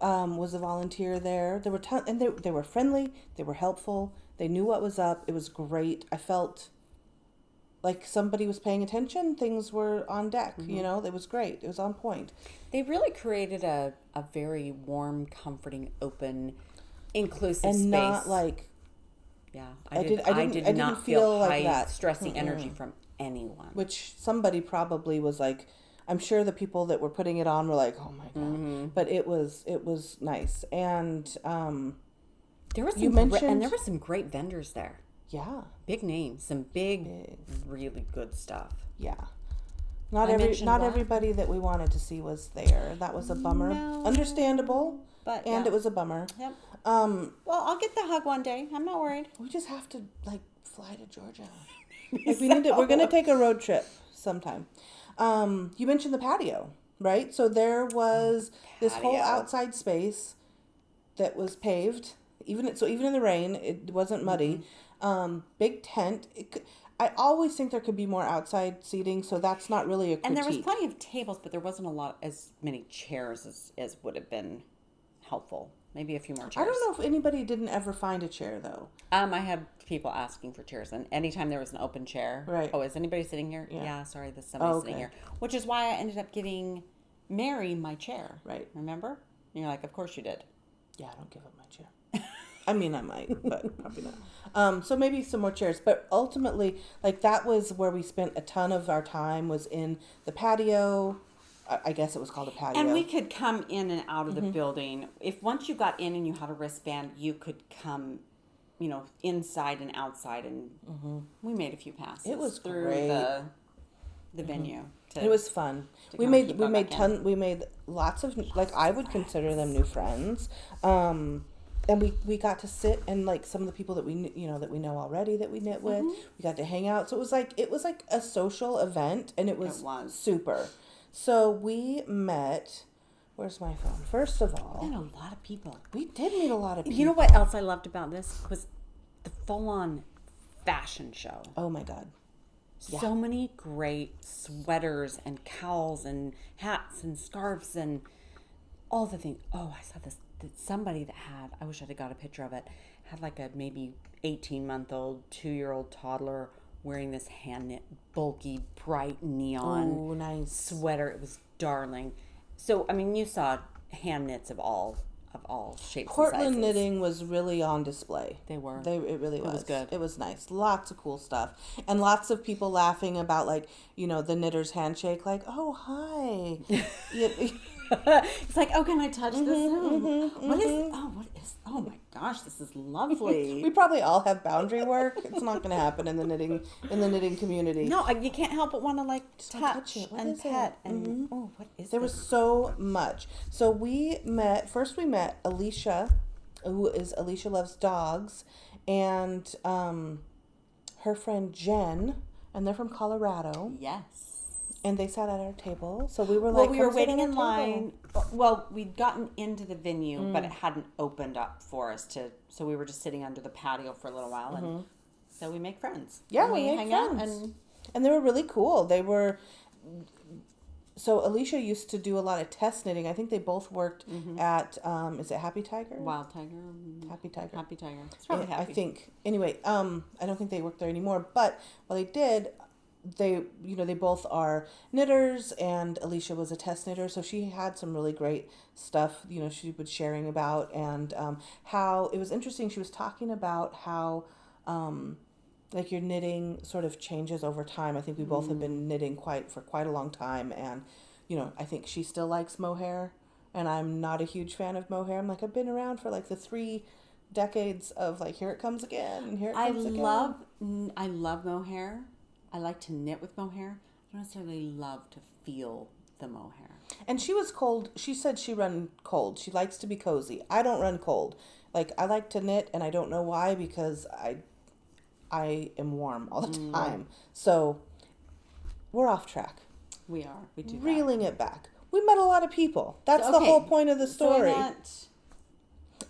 was a volunteer there. There were and they were friendly. They were helpful. They knew what was up. It was great. I felt like somebody was paying attention. Things were on deck. You know, it was great. It was on point. They really created a very warm, comforting, open, inclusive And space. not like I did not feel like that stressing energy from anyone. which somebody probably was like. I'm sure the people that were putting it on were like, "Oh my god!" But it was nice, and There was there were some great vendors there. yeah, Big names, some big, really good stuff. yeah. Not everybody that we wanted to see was there. That was a bummer. No. Understandable, But and yeah. it was a bummer. Yep. Well, I'll get the hug one day. I'm not worried. We just have to like fly to Georgia. Like, we need to. We're gonna take a road trip sometime. You mentioned the patio, right? So there was this whole Patio. outside space that was paved. Even in the rain, it wasn't muddy. Big tent. I always think there could be more outside seating, so that's not really a critique. And there was plenty of tables, but there wasn't as many chairs as would have been helpful. maybe a few more chairs. I don't know if anybody didn't ever find a chair though. I had people asking for chairs, and anytime there was an open chair, Right. Oh, is anybody sitting here? Yeah. Sorry, there's somebody sitting here. Which is why I ended up giving Mary my chair. Right. Remember? And you're like, of course you did. Yeah, I don't give up my chair. I mean, I might, but probably not. So maybe some more chairs. But ultimately, like, that was where we spent a ton of our time, was in the patio. I guess it was called a patio. And we could come in and out of the building. If once you got in and you had a wristband, you could come, inside and outside. And we made a few passes. It was through great. the venue. It was fun. We made lots of, like, I would consider them new friends. And we got to sit, and like some of the people that we know already that we knit with, we got to hang out. So it was like a social event, and it was super. So we met. Where's my phone? First of all, we met a lot of people. We did meet a lot of people. You know what else I loved about this was the full-on fashion show. Oh my God. Yeah. So many great sweaters and cowls and hats and scarves and all the things. Oh, I saw this. Somebody that had, I wish I'd have got a picture of it, had like a maybe 18-month-old, 2-year-old toddler wearing this hand-knit, bulky, bright neon sweater. It was darling. So, I mean, you saw hand knits of all shapes Portland and sizes. knitting was really on display. They were. It really was. It was good. It was nice. Lots of cool stuff. And lots of people laughing about, like, the knitter's handshake. Like, oh, hi. It's like, oh, can I touch this? Oh my gosh, this is lovely. We probably all have boundary work. It's not going to happen in the knitting community. No, you can't help but want to like touch it. and pet. And oh, what is there this? was so much. So we met Alicia, who is Alicia Loves Dogs, and her friend Jen, and they're from Colorado. Yes. And they sat at our table. So we were we were waiting in line. Well, we'd gotten into the venue, but it hadn't opened up for us so we were just sitting under the patio for a little while. And so we make friends. Yeah, and we hang out. And they were really cool. So Alicia used to do a lot of test knitting. I think they both worked at, is it Happy Tiger? Wild Tiger. Happy Tiger. Happy Tiger. It's probably Happy. I think. Anyway, I don't think they work there anymore. But while they did, they both are knitters, and Alicia was a test knitter, so she had some really great stuff she was sharing about, and how it was interesting. She was talking about how like your knitting sort of changes over time. I think we both have been knitting for quite a long time, and I think she still likes mohair, and I'm not a huge fan of mohair. I'm like, I've been around for like the 3 decades of like, here it comes again, and here it comes again. I love mohair. I like to knit with mohair. I don't necessarily love to feel the mohair. And she was cold. She said she run cold. She likes to be cozy. I don't run cold. Like, I like to knit, and I don't know why, because I am warm all the time. So we're off track. We are. We do. Reeling it back. We met a lot of people. That's the whole point of the story.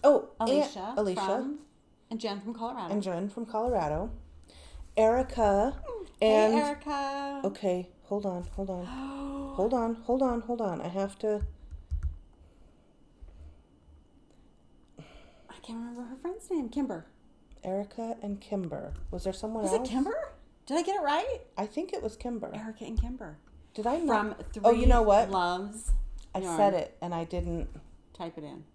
So Alicia. And Jen from Colorado. Erica. And hey, Erica. Okay, hold on. I have to. I can't remember her friend's name. Kimber. Erica and Kimber. Was there someone else? Was it Kimber? Did I get it right? I think it was Kimber. Erica and Kimber. Did I not? From 3 Oh, you know what? Loves. I said it, and I didn't type it in.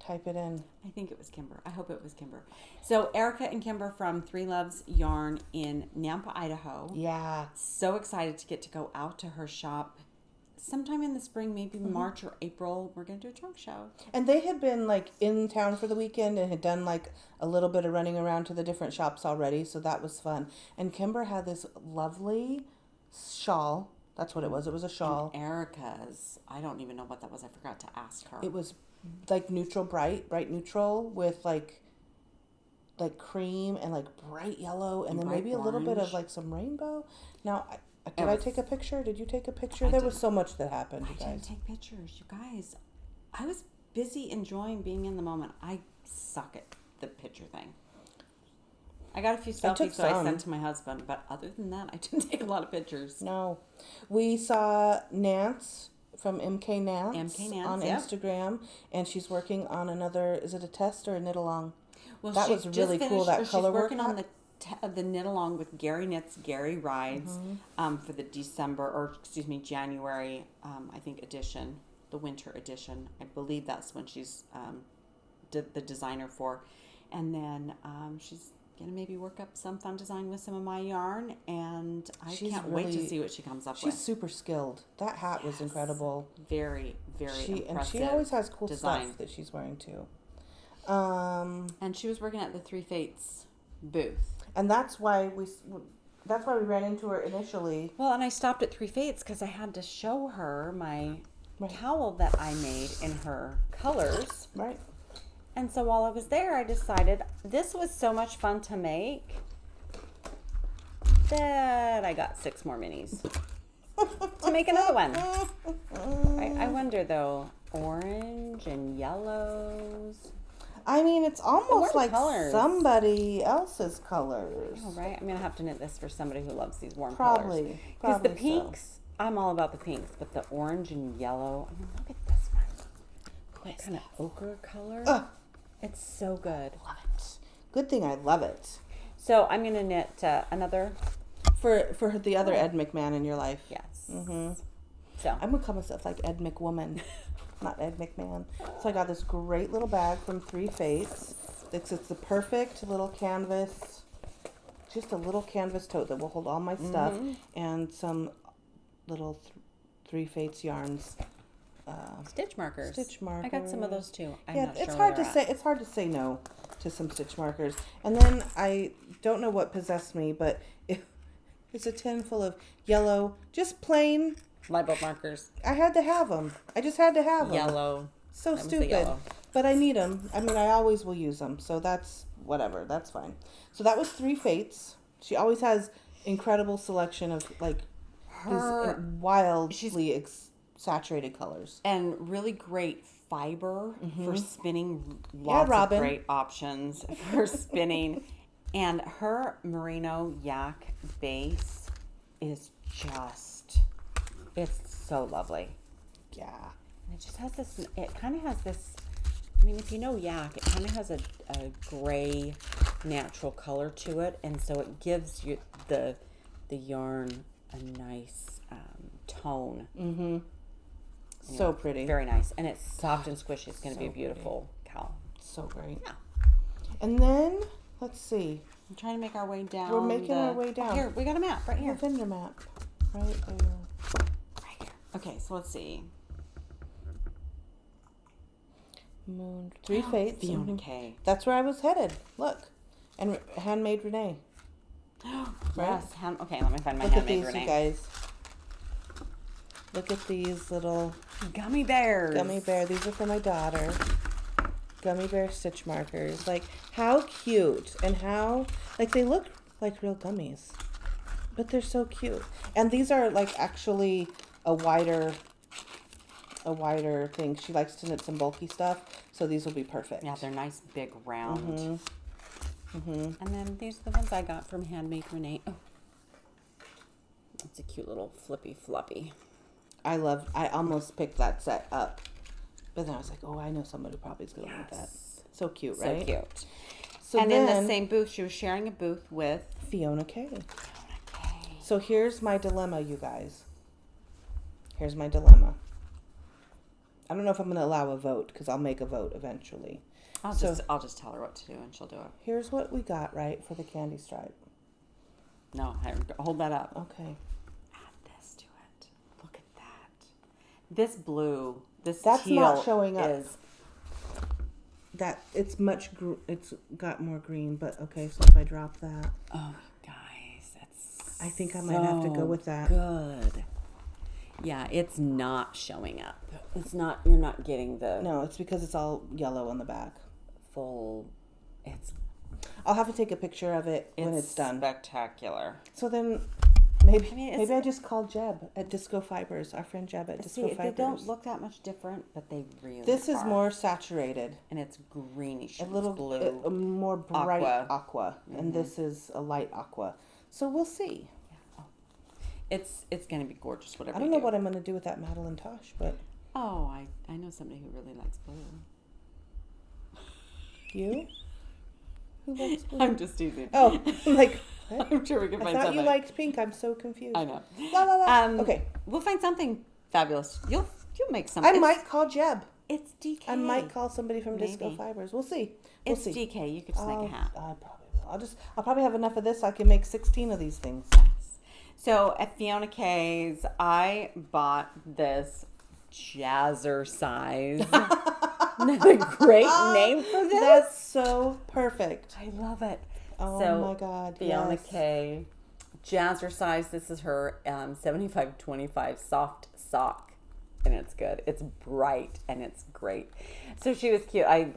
I think it was Kimber. I hope it was Kimber. So Erica and Kimber from 3 Loves Yarn in Nampa, Idaho. Yeah. So excited to get to go out to her shop sometime in the spring, maybe March or April. We're going to do a trunk show. And they had been like in town for the weekend and had done like a little bit of running around to the different shops already. So that was fun. And Kimber had this lovely shawl. That's what it was. It was a shawl. And Erica's, I don't even know what that was. I forgot to ask her. It was like bright neutral with like cream and like bright yellow and then maybe a little bit of like some rainbow. Now, did I take a picture? Did you take a picture? There was so much that happened, you guys. I didn't take pictures, you guys. I was busy enjoying being in the moment. I suck at the picture thing. I got a few selfies that I sent to my husband, but other than that, I didn't take a lot of pictures. No. We saw Nance, from MK Nance, on yep. Instagram, and she's working on another. Is it a test or a knit along? Well, that she was just really cool. That she's color working work on the knit along with Gary Knits, Gary Rides, for the January, I think edition, the winter edition. I believe that's when she's the designer for, and then she's gonna maybe work up some fun design with some of my yarn, and I can't wait to see what she comes up with. She's super skilled. That hat was incredible. Very, very impressive. And she always has cool design. stuff that she's wearing too. And she was working at the Three Fates booth. And that's why we ran into her initially. Well, and I stopped at Three Fates because I had to show her my cowl that I made in her colors. Right. And so while I was there, I decided this was so much fun to make that I got 6 more minis to make another one. I wonder though, orange and yellows. I mean, it's almost like colors. Somebody else's colors. Oh, right. I'm going to have to knit this for somebody who loves these warm Probably. colors. Because the pinks, I'm all about the pinks, but the orange and yellow, I mean, look at this one. What kind of ochre color? It's so good. Love it. Good thing I love it. So I'm going to knit another. For the other Ed McMahon in your life. Yes. Mm-hmm. So I'm going to call myself like Ed McWoman. Not Ed McMahon. So I got this great little bag from Three Fates. It's the perfect little canvas, just a little canvas tote that will hold all my stuff and some little Three Fates yarns. Stitch markers. Stitch markers. I got some of those too. I'm not it's sure hard to say. It's hard to say no to some stitch markers. And then I don't know what possessed me, but it's a tin full of yellow, just plain Libel markers. I had to have them. I just had to have them. Yellow. So stupid. But I need them. I mean, I always will use them. So that's whatever. That's fine. So that was Three Fates. She always has incredible selection of like these wildly saturated colors. And really great fiber for spinning. Lots of great options for spinning. And her merino yak base is just, it's so lovely. Yeah. And it just has this, it kind of has this, I mean, if you know yak, it kind of has a gray natural color to it. And so it gives you the yarn a nice tone. Mm-hmm. So pretty. Very nice. And it's soft and squishy. It's going to be a beautiful cowl. So great. Yeah. And then, let's see. I'm trying to make our way down. We're making our way down. Here, we got a map right here. A vendor map. Right there. Right here. Okay, so let's see. Moon. Three Fates. Fiona K. That's where I was headed. Look. And Handmade Renee. Yes. Okay, let me find my Look at Handmade these, Renee. you guys. Look at these little Gummy bears. gummy bear. These are for my daughter. Gummy bear stitch markers. Like, how cute. And how, like, they look like real gummies. But they're so cute. And these are, like, actually a wider thing. She likes to knit some bulky stuff. So these will be perfect. Yeah, they're nice, big, round. Mm-hmm. And then these are the ones I got from Handmade Renee. Oh. It's a cute little flippy floppy. I almost picked that set up. But then I was like, oh, I know somebody who probably is going to want that. So cute, right? So cute. So and then, in the same booth, she was sharing a booth with Fiona K. So here's my dilemma, you guys. Here's my dilemma. I don't know if I'm going to allow a vote because I'll make a vote eventually. I'll just tell her what to do and she'll do it. Here's what we got, right, for the candy stripe. No, hold that up. Okay. Add this to it. Look at that. This blue, That's teal not showing up. is That it's it's got more green, but okay. So if I drop that, oh, guys, that's. I think I might have to go with that. Good. Yeah, it's not showing up. It's not. You're not getting the. No, it's because it's all yellow on the back. Full. I'll have to take a picture of it when it's done. Spectacular. So then, maybe I just call Jeb at Disco Fibers, our friend Jeb at Disco Fibers. They don't look that much different, but they really. This is more saturated, and it's greenish. a little blue, a more bright aqua, and this is a light aqua. So we'll see. Yeah. Oh. It's going to be gorgeous, whatever I don't know what I'm going to do with that Madeline Tosh, but... Oh, I know somebody who really likes blue. You? Who likes blue? I'm just teasing. Oh, I'm like, what? I'm sure we can I find thought something. you liked pink. I'm so confused. I know. La, la, la. Okay. We'll find something fabulous. You'll make something. I might call Jeb. It's DK. I might call somebody from Maybe. Disco Fibers. We'll see. We'll It's see. DK. You could just make a hat. I probably will. I'll probably have enough of this so I can make 16 of these things. Yes. So at Fiona K's, I bought this jazzercise. Another great name for this. That's so perfect. I love it. Oh So, my God. Fiona Yes. K. Jazzercise. This is her 75-25 soft sock. And it's good. It's bright and it's great. So she was cute. I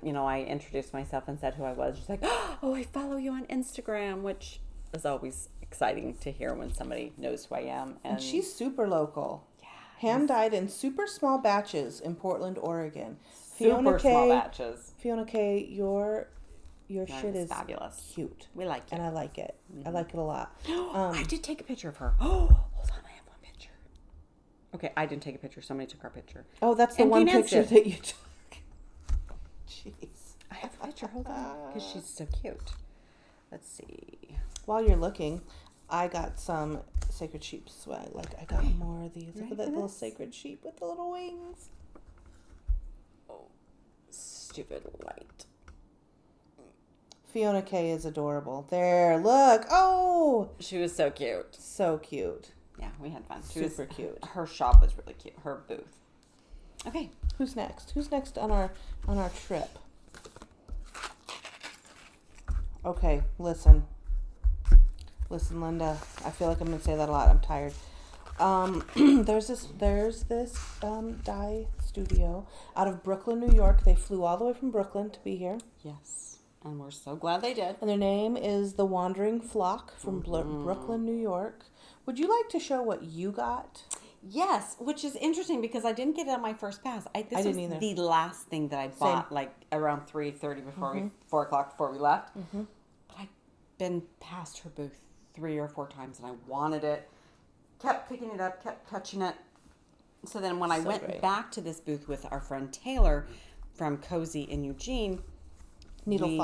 introduced myself and said who I was. She's like, oh, I follow you on Instagram, which is always exciting to hear when somebody knows who I am. And she's super local. Yeah, Hand dyed in super small batches in Portland, Oregon. super small batches. Fiona K, your shit is fabulous. Cute. We like it. And I like it. I like it a lot. I did take a picture of her. Oh, hold on, I have one picture. Okay, I didn't take a picture. Somebody took our picture. Oh, that's the And one Peanuts picture did. that you took. Jeez. I have a picture. Hold on, because she's so cute. Let's see. While you're looking, I got some Sacred Sheep swag. I got more of these. Look Ready at that for little this? Sacred Sheep with the little wings. Oh, stupid light. Fiona K is adorable. There, look. Oh, She was so cute. so cute. Yeah, we had fun. She Super was cute. Her shop was really cute. Her booth. Okay. Who's next? Who's next on our trip? Okay, listen, Linda. I feel like I'm gonna say that a lot. I'm tired. There's this dye studio out of Brooklyn, New York. They flew all the way from Brooklyn to be here, Yes, and we're so glad they did. and their name is the Wandering Flock from Brooklyn, New York. Would you like to show what you got? Yes, which is interesting because I didn't get it on my first pass. This I didn't was either. the last thing that I bought, like around 3:30 before 4 o'clock before we left. Mm-hmm. But I'd been past her booth 3 or 4 times, and I wanted it. Kept picking it up, kept touching it. So then when I went great. back to this booth with our friend Taylor from Cozy in Eugene, Needle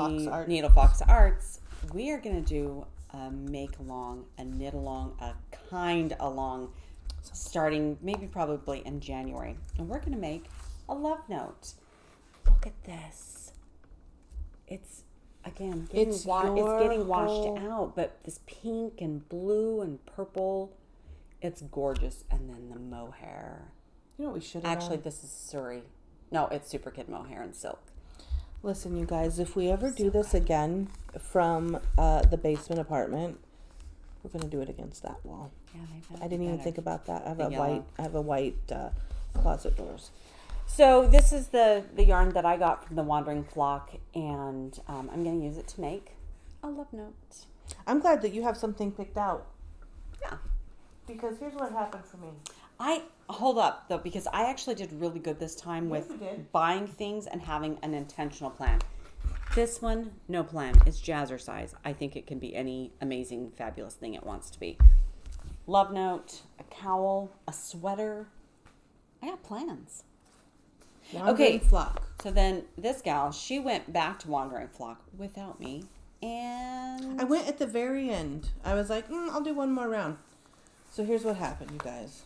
Fox Arts, we are going to do a make along, a knit along, a kind along, starting maybe probably in January. And we're going to make a love note. Look at this. It's, again, it's getting washed out, but this pink and blue and purple, it's gorgeous. And then the mohair. You know what we should have Actually, done? this is Surrey. No, it's Super Kid mohair and silk. Listen, you guys, if we ever do this again from the basement apartment, we're gonna do it against that wall. Yeah, I didn't even think about that. I have yellow. white closet doors. So this is the yarn that I got from the Wandering Flock, and I'm going to use it to make a love note. I'm glad that you have something picked out. Yeah. Because here's what happened for me. Hold up, though, because I actually did really good this time with you did. buying things and having an intentional plan. This one, no plan. It's jazzercise. I think it can be any amazing, fabulous thing it wants to be. Love note, a cowl, a sweater. I got plans. Wandering Flock. So then this gal, she went back to Wandering Flock without me. And I went at the very end. I was like, I'll do one more round. So here's what happened, you guys.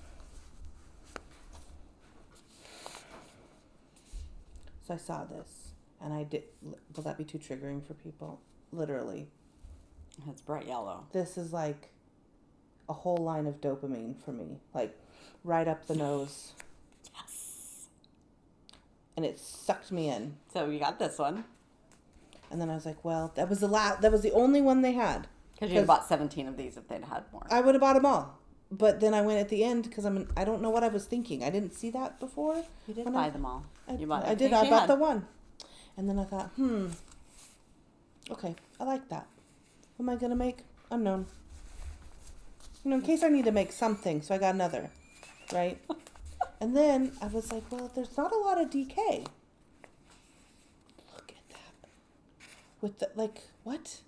So I saw this, and I did. Will that be too triggering for people? Literally, it's bright yellow. this is like a whole line of dopamine for me, like right up the nose, Yes. and it sucked me in. So you got this one. And then I was like, well, that was the only one they had. Because you bought 17 of these if they'd had more. I would have bought them all. But then I went at the end because I don't know what I was thinking. I didn't see that before. You did buy them all. I bought did. everything I she bought had. the one. And then I thought, okay, I like that. What am I going to make? Unknown. In case I need to make something, so I got another, right? And then I was like, well, there's not a lot of DK. Look at that. With the, what?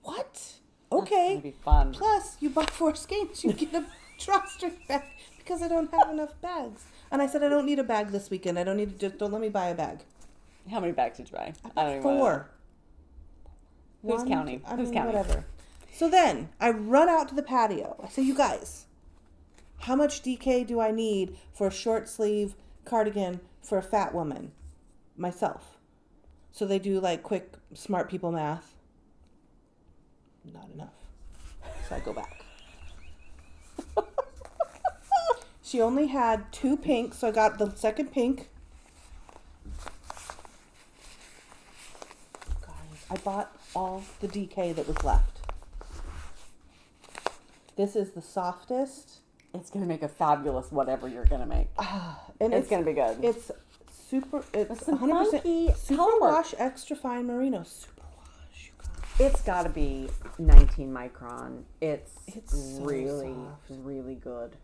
Okay. That's gonna be fun. Plus, you buy 4 skeins, you get a drawstring bag because I don't have enough bags. And I said, I don't need a bag this weekend. I don't need to, just don't let me buy a bag. How many bags did you buy? I bought 4. Who's counting? Who's counting? Whatever. So then I run out to the patio. I say, you guys, how much DK do I need for a short sleeve cardigan for a fat woman? Myself. So they do like quick smart people math. Not enough. So I go back. She only had 2 pinks, so I got the second pink. Guys, I bought all the DK that was left. This is the softest. It's going to make a fabulous whatever you're going to make. And it's going to be good. It's super, it's some 100% funky super color work. wash, extra fine merino. Super wash, you guys. It's got to be 19 micron. It's so really, soft. really good.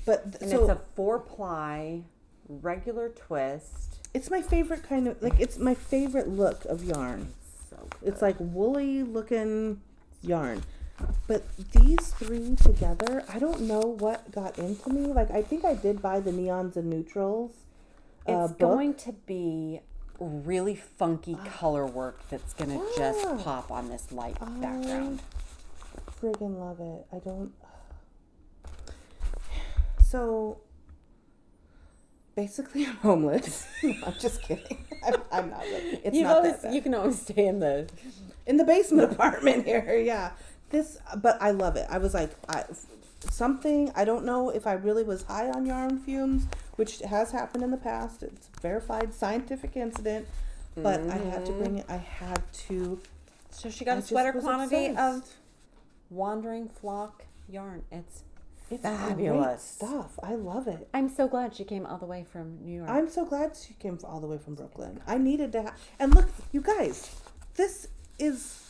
But And so it's a 4-ply regular twist. it's my favorite kind of, like, it's my favorite look of yarn. So good. It's like woolly looking yarn. But these 3 together, I don't know what got into me. Like, I think I did buy the Neons and Neutrals It's book. going to be really funky color work that's going to just pop on this light background. Friggin' love it. I don't. So basically, I'm homeless. I'm just kidding. I'm not. Really. It's not that bad. You can always stay in the basement apartment here. Yeah. But I love it. I was like, something. I don't know if I really was high on yarn fumes, which has happened in the past. It's a verified scientific incident. But I had to bring it. I had to. So she got I a sweater just was quantity obsessed. of Wandering Flock yarn. It's It's fabulous great stuff. I love it. I'm so glad she came all the way from New York. I'm so glad she came all the way from Brooklyn. I needed to and look, you guys, this is,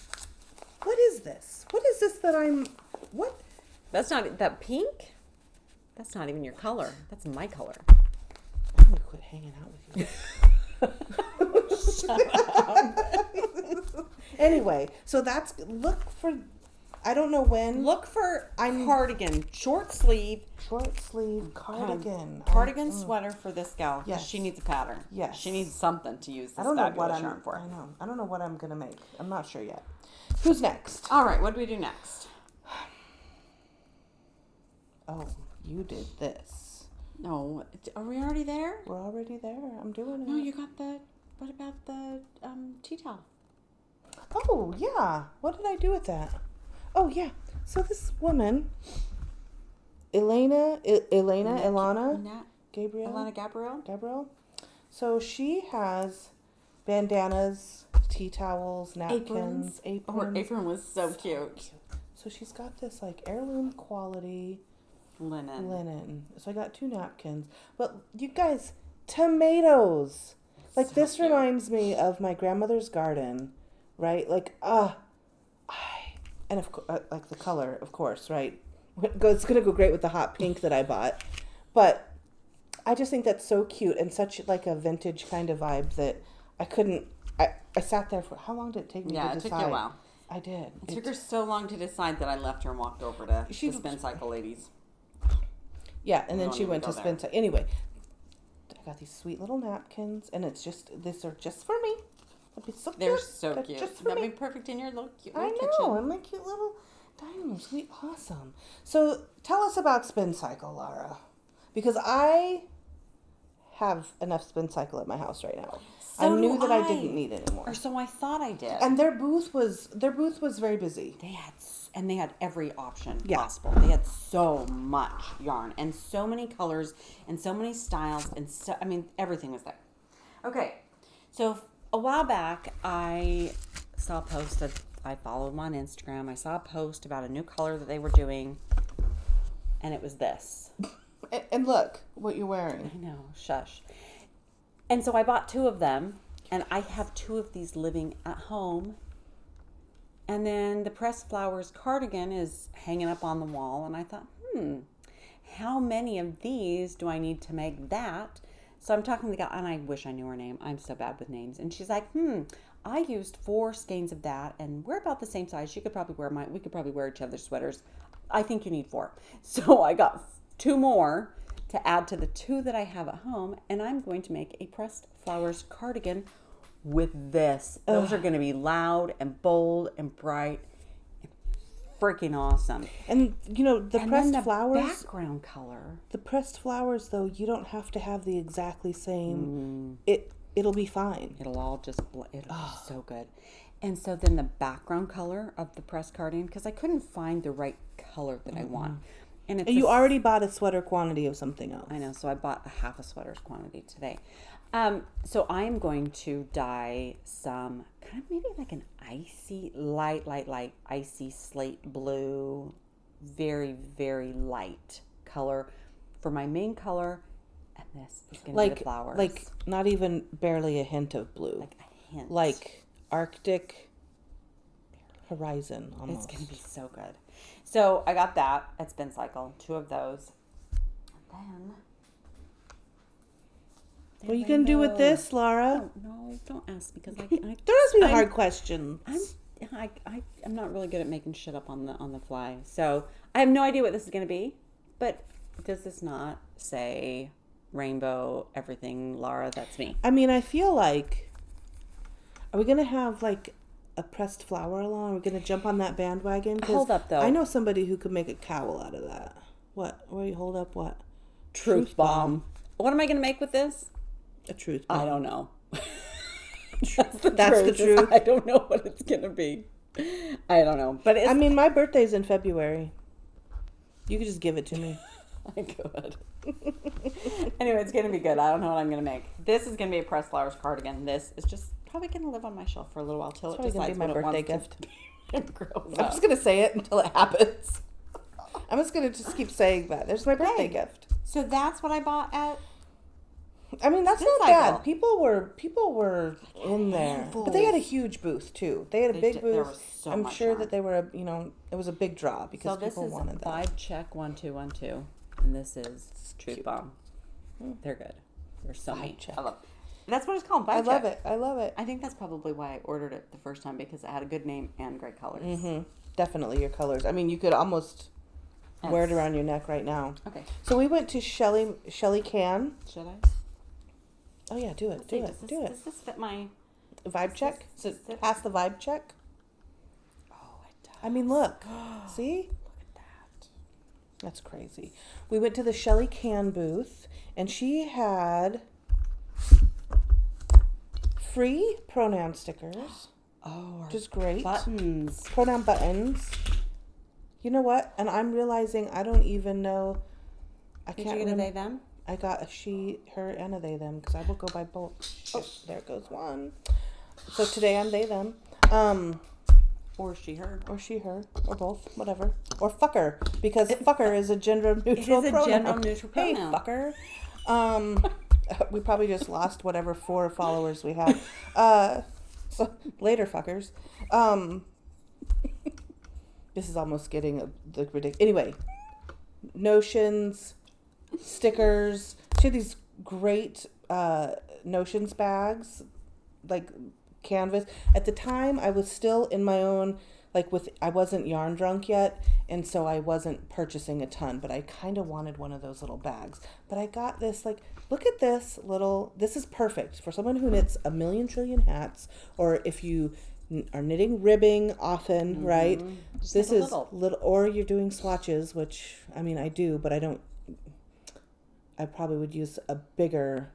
what is this? What is this that what? That's not that pink. That's not even your color. That's my color. I'm going to quit hanging out with you. Anyway, so look for, I don't know when. Look for cardigan, short sleeve cardigan. cardigan sweater for this gal. Yes. She needs a pattern. Yes. She needs something to use this I don't know fabulous what I'm yarn for. I know. I don't know what I'm going to make. I'm not sure yet. Who's next? All right, what do we do next? Oh, you did this. No, are we already there? We're already there. I'm doing it. No, you got the. What about the tea towel? Oh, yeah. What did I do with that? Oh, yeah. So this woman, Ilana, Gabrielle. So she has bandanas, tea towels, napkins, aprons. Her apron was so cute. So she's got this like heirloom quality linen. So I got 2 napkins. But you guys, tomatoes. Like, so this cute. Reminds me of my grandmother's garden, right? Like, and of course, like the color, of course, right? It's gonna go great with the hot pink that I bought. But I just think that's so cute and such like a vintage kind of vibe that I couldn't. I sat there for how long did it take me to decide? Yeah, it took you a while. I did. It took her so long to decide that I left her and walked over to the Spin Cycle ladies. Yeah, and then she went to Spin Cycle. Anyway, I got these sweet little napkins, and these are just for me. They'll be so cute. They're so cute. Just for They'll me. be perfect in your little cute I kitchen. know, and my cute little dining room. It's gonna be awesome. So tell us about Spin Cycle, Lara, because I have enough Spin Cycle at my house right now. So I knew that I didn't need it anymore. Or so I thought I did. And their booth was very busy. They had every option possible. They had so much yarn and so many colors and so many styles and everything was there. Okay, so a while back I saw a post that I followed them on Instagram. I saw a post about a new color that they were doing, and it was this. And look what you're wearing. I know, shush. And so I bought 2 of them, and I have 2 of these living at home. And then the pressed flowers cardigan is hanging up on the wall, and I thought, how many of these do I need to make that? So I'm talking to the gal, and I wish I knew her name. I'm so bad with names. And she's like, I used 4 skeins of that, and we're about the same size. She could probably wear we could probably wear each other's sweaters. I think you need 4. So I got 2 more to add to the 2 that I have at home, and I'm going to make a pressed flowers cardigan with this. Those are going to be loud and bold and bright and freaking awesome. And you know, the And pressed then the flowers, background color. the pressed flowers though, you don't have to have the exactly same. It'll be fine. It'll all just, it'll be so good. And so then the background color of the pressed cardigan, because I couldn't find the right color that I want. And it's And you already bought a sweater quantity of something else. I know, so I bought a half a sweater's quantity today. So I'm going to dye some kind of maybe like an icy, light, icy slate blue, very, very light color for my main color. And this is going to be the flowers. Like not even barely a hint of blue. Like a hint. Like Arctic horizon almost. It's going to be so good. So I got that at Spin Cycle, 2 of those. And then... What are you going to do with this, Laura? No, don't ask because I Don't ask me hard questions. I'm not really good at making shit up on the fly. So I have no idea what this is going to be. But does this not say rainbow everything, Laura? That's me. I mean, I feel like, are we going to have like a pressed flower along? Are we going to jump on that bandwagon? 'Cause Hold up, though. I know somebody who could make a cowl out of that. What? Where you hold up what? Truth bomb. What am I going to make with this? A truth bomb. I don't know. That's the truth. I don't know what it's going to be. I don't know. But it's... I mean, my birthday's in February. You could just give it to me. I could. Anyway, it's going to be good. I don't know what I'm going to make. This is going to be a pressed flowers cardigan. This is just probably going to live on my shelf for a little while till it decides be my what birthday it wants gift. to grow I'm up. just going to say it until it happens. I'm just going to just keep saying that. There's my birthday Hey. gift. So that's what I bought at... I mean, that's Spin not Cycle. bad. People were in there, but they had a huge booth too. They had a big booth. There was so I'm much sure on. that they were, it was a big draw because So this people is wanted that. Vibe Check 1212, and this is Truth Bomb. They're good. They're so Vibe neat. Check. I love. That's what it's called. Vibe I love Check. it. I love it. I think that's probably why I ordered it the first time because it had a good name and great colors. Mm-hmm. Definitely your colors. I mean, you could almost wear it around your neck right now. Okay. So we went to Shelly Can. Should I? Oh yeah, do it. Let's see, Do it. Does this fit my... Vibe check. So does it- pass the vibe check. Oh, it does. I mean, look. See? Look at that. That's crazy. We went to the Shelly Can booth, and she had free pronoun stickers, Oh, which is great. buttons. Pronoun buttons. You know what? And I'm realizing I don't even know. I Did can't you get a remember. they, them? I got a she, her, and a they, them because I will go by both. Oh, there goes one. So today I'm they, them. Or she, her. Or she, her, or both, whatever. Or fucker, because fucker is a gender neutral It is a pronoun. gender neutral Hey, pronoun. fucker. We probably just lost whatever 4 followers we had. So later, fuckers. This is almost getting the ridiculous. Anyway, notions, stickers. She had these great notions bags, like canvas. At the time, I was still in my own, I wasn't yarn drunk yet, and so I wasn't purchasing a ton, but I kind of wanted one of those little bags. But I got this, look at this this is perfect for someone who knits a million trillion hats, or if you are knitting ribbing often, right? Just This like a is little, or you're doing swatches, which, I mean, I do, but I probably would use a bigger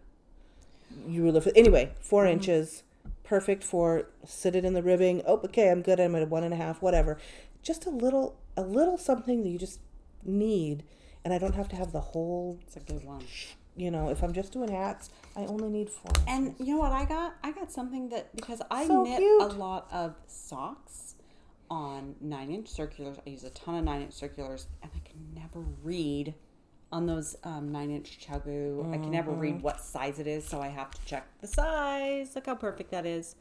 ruler. Anyway, 4 inches, perfect for sit it in the ribbing. Oh, okay, I'm good. I'm at a 1.5, whatever. Just a little something that you just need, and I don't have to have the whole. It's a good one. If I'm just doing hats, I only need 4 inches. And you know what I got? I got something that, because I So knit cute. a lot of socks on 9-inch circulars. I use a ton of 9-inch circulars, and I can never read on those 9-inch Chagu. I can never read what size it is, so I have to check the size. Look how perfect that is.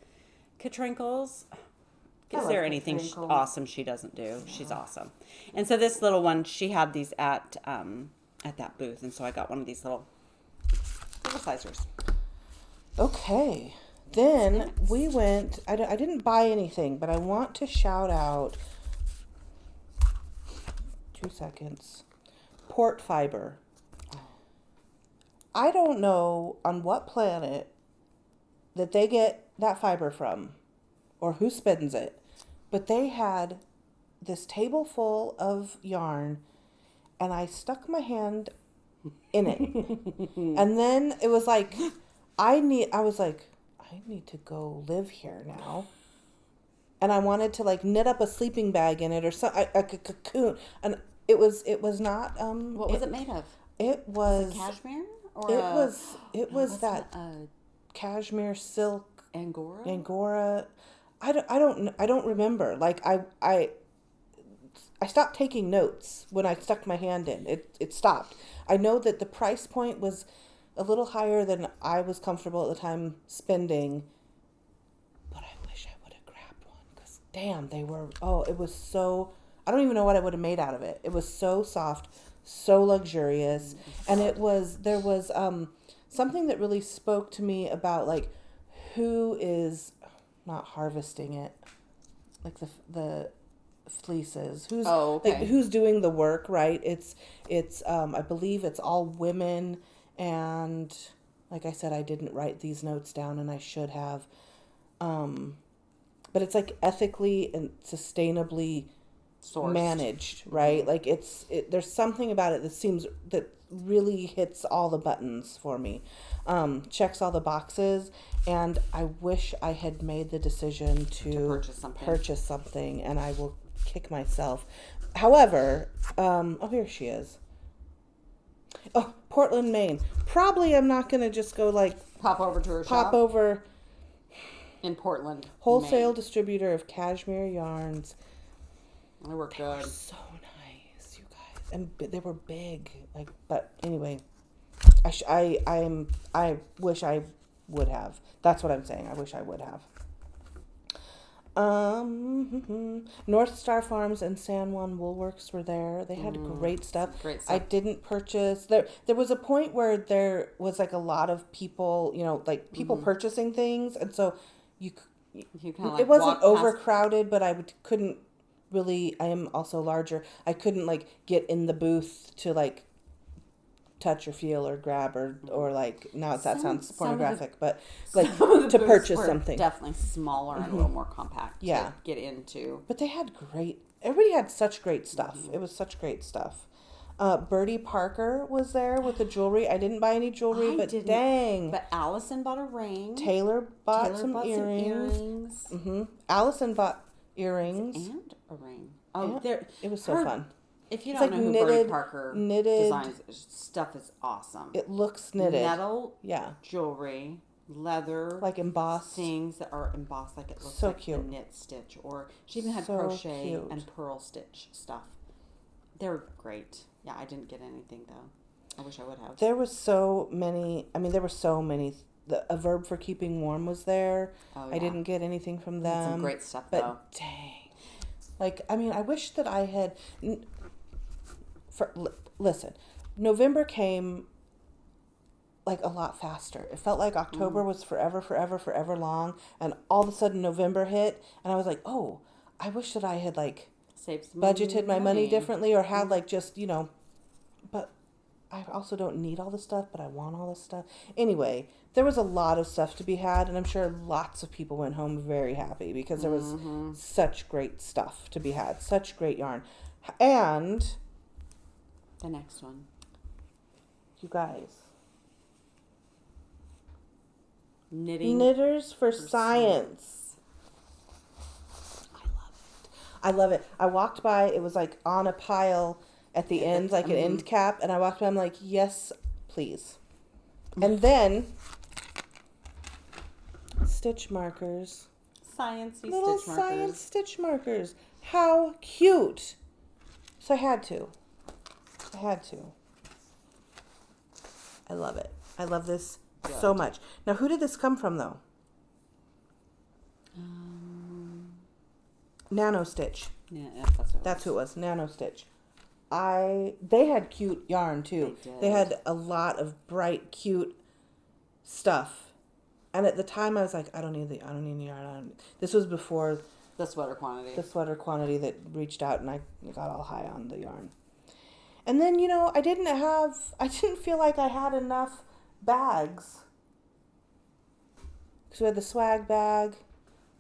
Katrinkles. Is there anything awesome she doesn't do? She's awesome. And so this little one, she had these at that booth, and so I got one of these little sizers. Okay. Then we went, I didn't buy anything, but I want to shout out 2 seconds. Port fiber. I don't know on what planet that they get that fiber from or who spins it, but they had this table full of yarn and I stuck my hand in it. And then it was like, I was like, I need to go live here now. And I wanted to like knit up a sleeping bag in it or something, a cocoon. And it was not, What was it made of? It was Cashmere? Or it was that cashmere silk Angora. I don't remember. Like I stopped taking notes when I stuck my hand in. It stopped. I know that the price point was a little higher than I was comfortable at the time spending. But I wish I would have grabbed one because damn, they were. Oh, it was so. I don't even know what I would have made out of it. It was so soft, so luxurious, and there was something that really spoke to me about like who is not harvesting it, like the fleeces, who's doing the work, right? It's I believe it's all women, and like I said, I didn't write these notes down and I should have, but it's like ethically and sustainably sourced. Managed, right? Like there's something about it that really hits all the buttons for me, checks all the boxes, and I wish I had made the decision to purchase something, and I will kick myself. However, here she is. Oh, Portland, Maine. Probably I'm not gonna just go like pop over to her shop. Pop over in Portland, wholesale Maine. Distributor of cashmere yarns. They were good. So nice, you guys, and they were big. Like, but anyway, I wish I would have. That's what I'm saying. I wish I would have. North Star Farms and San Juan Woolworks were there. They had great stuff. I didn't purchase there. There was a point where there was like a lot of people, like people purchasing things, and so you kind of like it wasn't overcrowded, but I couldn't. Really, I am also larger. I couldn't like get in the booth to like touch or feel or grab or like now that sounds pornographic, but like to purchase something. Definitely smaller and a little more compact. Yeah, to get into. But they had everybody had such great stuff. It was such great stuff. Bertie Parker was there with the jewelry. I didn't buy any jewelry, dang. But Allison bought a ring. Taylor bought some earrings. Allison bought earrings and a ring. Oh, it was so fun. If you don't know who Bertie Parker designs, stuff is awesome. It looks knitted. Metal, jewelry, leather, like embossed things that are embossed, like it looks so like cute. a knit stitch, or she even had crochet and pearl stitch stuff. They're great. Yeah, I didn't get anything though. I wish I would have. There was so many. I mean, there were so many. A verb for keeping warm was there. Oh, yeah. I didn't get anything from them. Some great stuff, but though. Dang. Like, I mean, I wish that I had. Listen, November came like a lot faster. It felt like October was forever long, and all of a sudden November hit, and I was like, oh, I wish that I had like budgeted my money differently, or had like just but I also don't need all this stuff, but I want all this stuff. Anyway, there was a lot of stuff to be had, and I'm sure lots of people went home very happy because there was such great stuff to be had, such great yarn. And the next one, you guys, Knitters for Science. I love it. I walked by, it was like on a pile at the end, like an end cap, and I walked by, I'm like, yes, please. And then stitch markers. Little science stitch markers. How cute. So I had to. I love it. I love this so much. Now, who did this come from, though? Nano Stitch. Yeah, that's who it was. Nano Stitch. They had cute yarn too. They had a lot of bright, cute stuff. And at the time, I was like, I don't need the yarn. This was before the sweater quantity. The sweater quantity that reached out, and I got all high on the yarn. And then, I didn't feel like I had enough bags. Because we had the swag bag.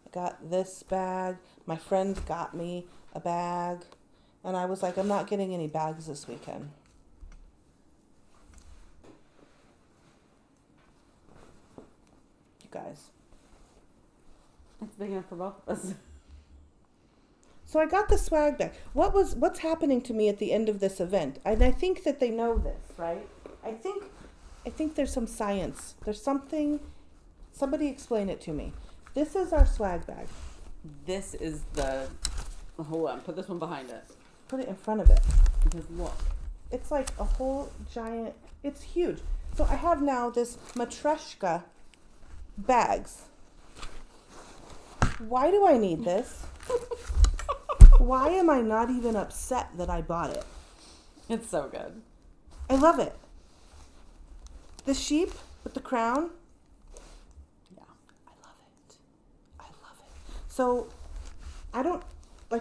I got this bag. My friend got me a bag. And I was like, I'm not getting any bags this weekend. You guys. It's big enough for both of us. So I got the swag bag. What's happening to me at the end of this event? And I think that they know this, right? I think there's some science. There's something. Somebody explain it to me. This is our swag bag. This is the. Hold on. Put this one behind it. Put it in front of it. Because look. It's like a whole giant. It's huge. So I have now this matryoshka bags. Why do I need this? Why am I not even upset that I bought it? It's so good. I love it. The sheep with the crown. Yeah. I love it. I love it. So,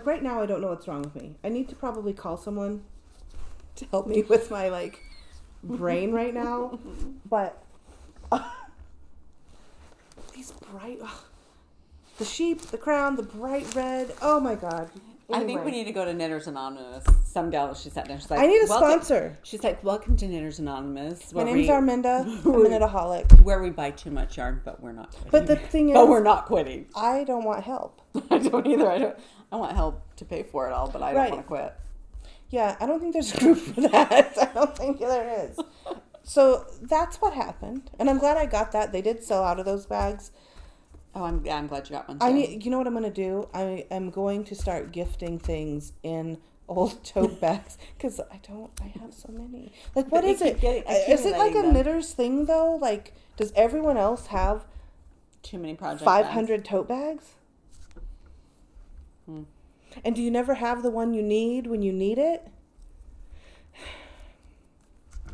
right now I don't know what's wrong with me. I need to probably call someone to help me with my, brain right now. But, these bright, the sheep, the crown, the bright red. Oh my God. Anyway. I think we need to go to Knitters Anonymous. Some gal, she sat down. She's like, I need a sponsor. She's like, welcome to Knitters Anonymous. My name's Arminda. I'm a knitaholic. Where we buy too much yarn, but we're not quitting. But the thing is, but we're not quitting. I don't want help. I don't either. I want help to pay for it all, but I don't want to quit. Yeah, I don't think there's a group for that. I don't think there is. So that's what happened, and I'm glad I got that. They did sell out of those bags. Oh, I'm glad you got one too. You know what I'm going to do? I am going to start gifting things in old tote bags because I have so many. Like, what is it? Is it like a knitter's thing though? Like, does everyone else have too many project 500 tote bags? And do you never have the one you need when you need it?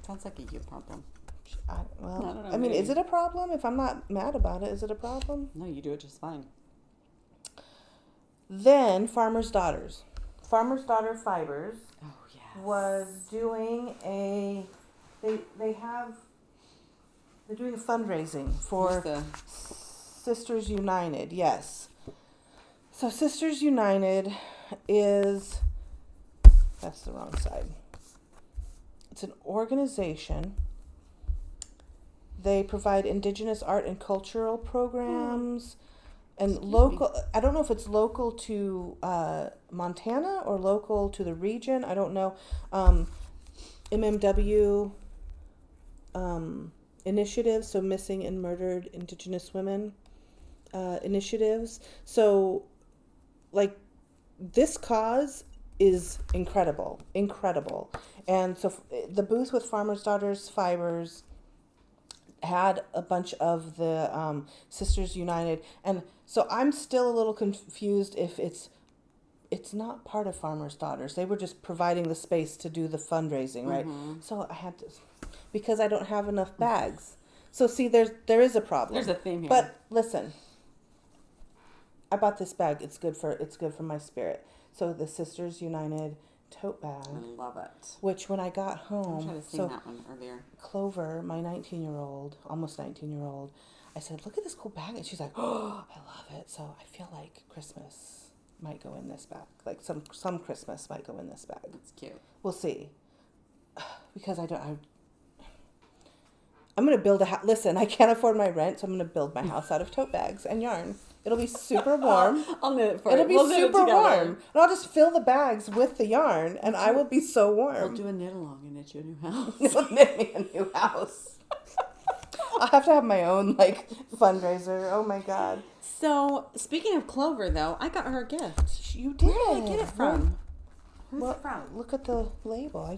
Sounds like a you problem. I mean, is it a problem? If I'm not mad about it, is it a problem? No, you do it just fine. Then Farmer's Daughters. Farmer's Daughter Fibers was doing they're doing a fundraising for Sisters United. Yes. So Sisters United that's the wrong side. It's an organization. They provide indigenous art and cultural programs and local. I don't know if it's local to Montana or local to the region. I don't know. MMW initiatives, so missing and murdered indigenous women initiatives. So, this cause is incredible. And so the booth with Farmer's Daughters Fibers had a bunch of the Sisters United, and so I'm still a little confused if it's not part of Farmer's Daughters. They were just providing the space to do the fundraising, right? Mm-hmm. So I had to, because I don't have enough bags. So see, there is a problem. There's a theme here. But listen, I bought this bag. It's good for my spirit. So the Sisters United tote bag. I love it. Which when I got home, I should have seen that one earlier. Clover, my 19-year-old, almost 19-year-old, I said, "Look at this cool bag," and she's like, "Oh, I love it." So I feel like Christmas might go in this bag. Like some Christmas might go in this bag. It's cute. We'll see. Because I'm going to build a house. Listen, I can't afford my rent, so I'm going to build my house out of tote bags and yarn. It'll be super warm. I'll knit it for you. It'll be super warm. And I'll just fill the bags with the yarn, and I will be so warm. We'll do a knit along and knit you a new house. You'll knit me a new house. I'll have to have my own, fundraiser. Oh, my God. So, speaking of Clover, though, I got her a gift. You did? Where did I get it from? Who's it from? Look at the label.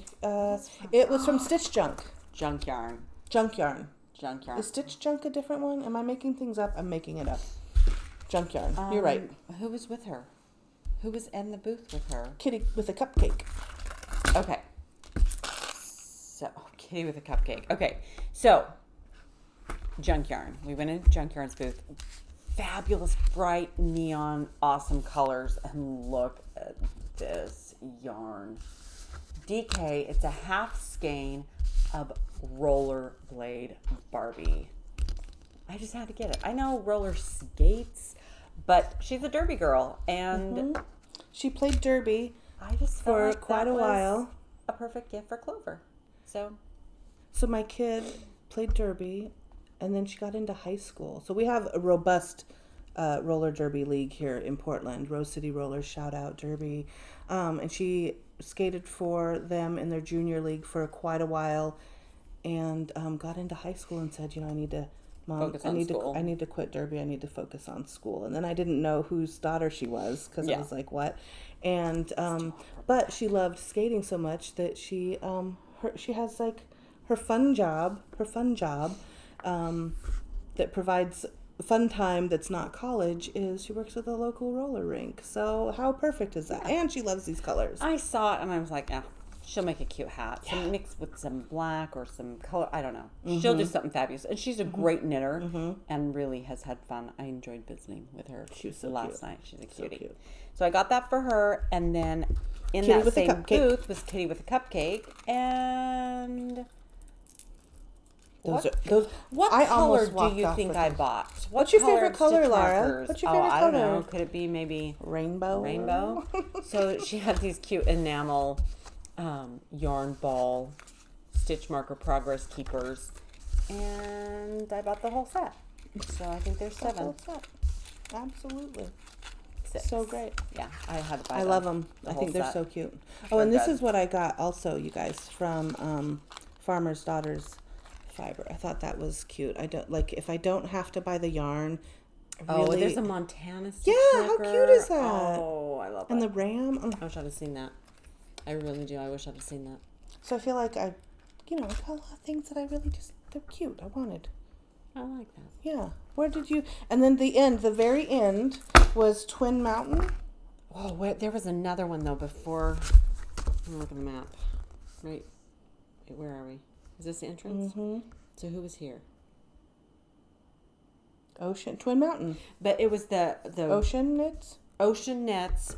It was from Stitch Junk. Junk yarn. Junk yarn. Junk yarn. Is Stitch Junk a different one? Am I making things up? I'm making it up. Junk yarn. You're right. Who was with her? Who was in the booth with her? Kitty with a cupcake. Okay. So, Kitty with a cupcake. Okay. So, junk yarn. We went into junk yarn's booth. Fabulous, bright, neon, awesome colors. And look at this yarn. DK. It's a half skein of rollerblade Barbie. I just had to get it. I know roller skates, but she's a derby girl, and she played derby. I just for like quite a while. A perfect gift for Clover. So my kid played derby, and then she got into high school. So we have a robust roller derby league here in Portland. Rose City Rollers, shout out derby. And she skated for them in their junior league for quite a while, and got into high school and said, I need to. Mom, I need to quit derby. I need to focus on school. And then I didn't know whose daughter she was because I was like, what? And but she loved skating so much that she has like her fun job that provides fun time that's not college is she works at the local roller rink. So how perfect is that? And she loves these colors. I saw it and I was like, she'll make a cute hat. Some mixed with some black or some color. I don't know. She'll do something fabulous. And she's a great knitter and really has had fun. I enjoyed visiting with her last night. She's a cutie. So cute. So I got that for her. And then in Kitty that same booth was Kitty with a Cupcake. And what color do you think I bought? What's your favorite color, Laura? What's your favorite color? I don't know. Could it be maybe rainbow? So she had these cute enamel yarn ball stitch marker progress keepers, and I bought the whole set. So I think there's 7. The whole set. Absolutely. 6. So great. Yeah, I had to buy I love them. I think they're so cute. Oh, and this is what I got also, you guys, from Farmer's Daughters Fiber. I thought that was cute. I don't like if I don't have to buy the yarn. Really, there's a Montana stitch how cute is that? Oh, I love that. And the ram. I wish I'd have seen that. I really do. I wish I'd have seen that. So I feel like I got a lot of things that I really they're cute. I wanted. I like that. Yeah. Where did you? And then the very end was Twin Mountain. Oh, there was another one though before. Look at the map. Right. Where are we? Is this the entrance? Mm-hmm. So who was here? Twin Mountain. But it was the Ocean Knits. Ocean Knits.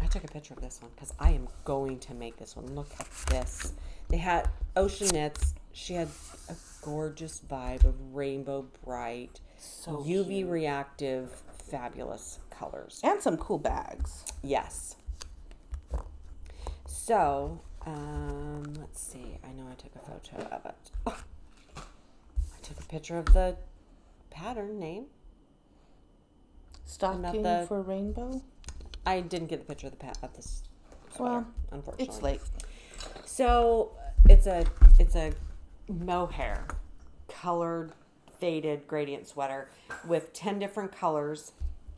I took a picture of this one because I am going to make this one. Look at this. They had Ocean Knits. She had a gorgeous vibe of rainbow bright, so UV cute. Reactive, fabulous colors. And some cool bags. Yes. So, let's see. I know I took a photo of it. I took a picture of the pattern name. Stocking for rainbow? I didn't get the picture of the sweater, unfortunately. It's late. So it's a mohair colored faded gradient sweater with 10 different colors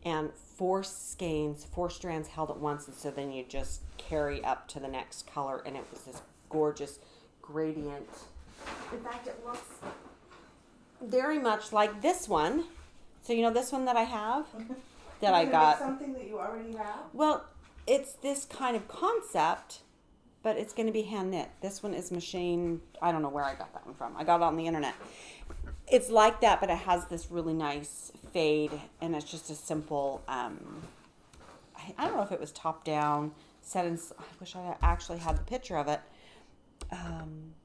and 4 skeins, 4 strands held at once, and so then you just carry up to the next color, and it was this gorgeous gradient. In fact, it looks very much like this one. So this one that I have. That I got. Something that you already have? Well, it's this kind of concept, but it's going to be hand knit. This one is machine. I don't know where I got that one from. I got it on the internet. It's like that, but it has this really nice fade, and it's just a simple. I don't know if it was top down, set in. I wish I actually had the picture of it.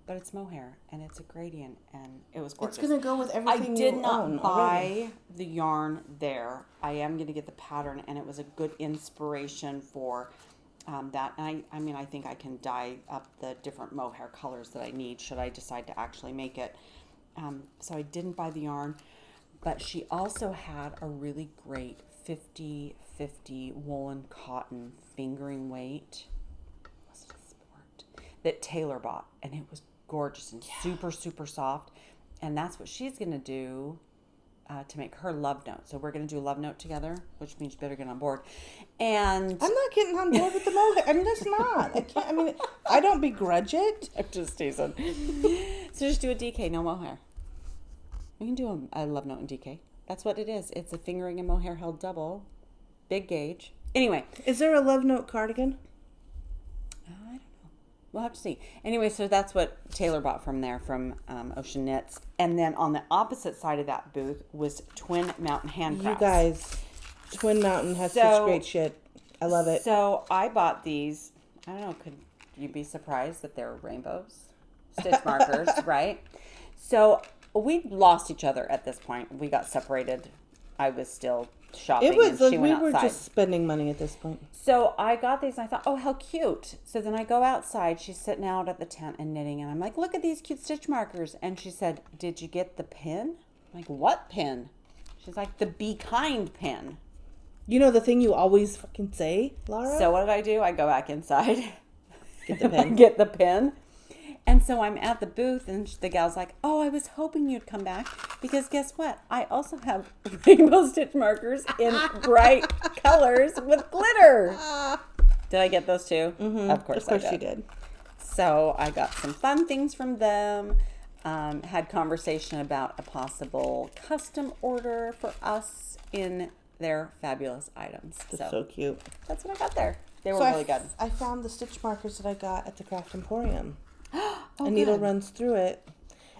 But it's mohair, and it's a gradient, and it was gorgeous. It's going to go with everything you own. I did not buy the yarn there. I am going to get the pattern, and it was a good inspiration for that. And I think I can dye up the different mohair colors that I need should I decide to actually make it. So I didn't buy the yarn, but she also had a really great 50-50 woolen cotton fingering weight. That Taylor bought, and it was gorgeous and super, super soft. And that's what she's going to do to make her love note. So we're going to do a love note together, which means you better get on board. And I'm not getting on board with the mohair. That's not. I can't. I don't begrudge it. I'm just teasing. So just do a DK, no mohair. We can do a love note in DK. That's what it is. It's a fingering and mohair held double, big gauge. Anyway. Is there a love note cardigan? We'll have to see. Anyway, so that's what Taylor bought from Ocean Knits. And then on the opposite side of that booth was Twin Mountain Handcrafts. You guys, Twin Mountain has such great shit. I love it. So I bought these. I don't know, could you be surprised that there were rainbows? Stitch markers, right? So we lost each other at this point. We got separated. I was still shopping It was and she like went we were outside. just spending money at this point. So I got these and I thought, oh, how cute. So then I go outside. She's sitting out at the tent and knitting. And I'm like, look at these cute stitch markers. And she said, did you get the pin? I'm like, what pin? She's like, the Be Kind pin. You know the thing you always fucking say, Laura? So what did? I go back inside. Get the pin. Get the pin. And so I'm at the booth and the gal's like, oh, I was hoping you'd come back because guess what? I also have rainbow stitch markers in bright colors with glitter. Did I get those too? Mm-hmm. Of course you did. So I got some fun things from them. Had conversation about a possible custom order for us in their fabulous items. That's so cute. That's what I got there. They were So really good. I found the stitch markers that I got at the Craft Emporium. Oh, a needle good. runs through it.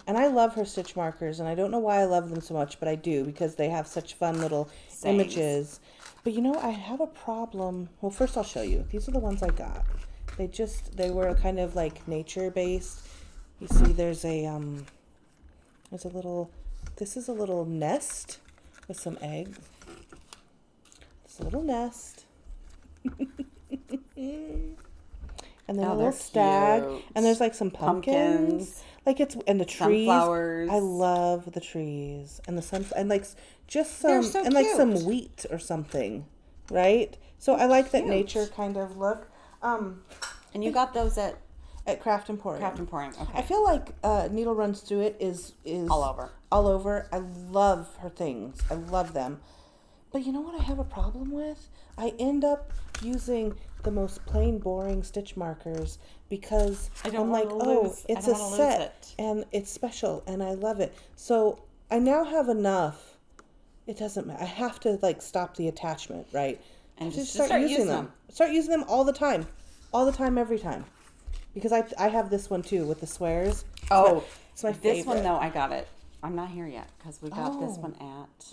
And I love her stitch markers, and I don't know why I love them so much, but I do because they have such fun little Sayings. images. But you know, I have a problem. Well, first I'll show you. These are the ones I got. They were kind of like nature based. You see there's a this is a little nest with some eggs. It's a little nest. And then a little they're stag, cute. and there's like some pumpkins. Like it's and the trees. Sunflowers. I love the trees and the sun and like just some They're so and like some cute. wheat or something, right? So I like that Cute. nature kind of look. And you got those at Craft Emporium. Craft Emporium. Okay. I feel like Needle Runs Through It is All over. All over. I love her things. I love them. But you know what I have a problem with? I end up using the most plain, boring stitch markers because I'm like, it's a set and it's special and I love it. So I now have enough. It doesn't matter. I have to like stop the attachment, right? And just start using them. Start using them all the time, every time. Because I have this one too with the squares. It's my favorite. This one though, I got it. I'm not here yet because we got this one at.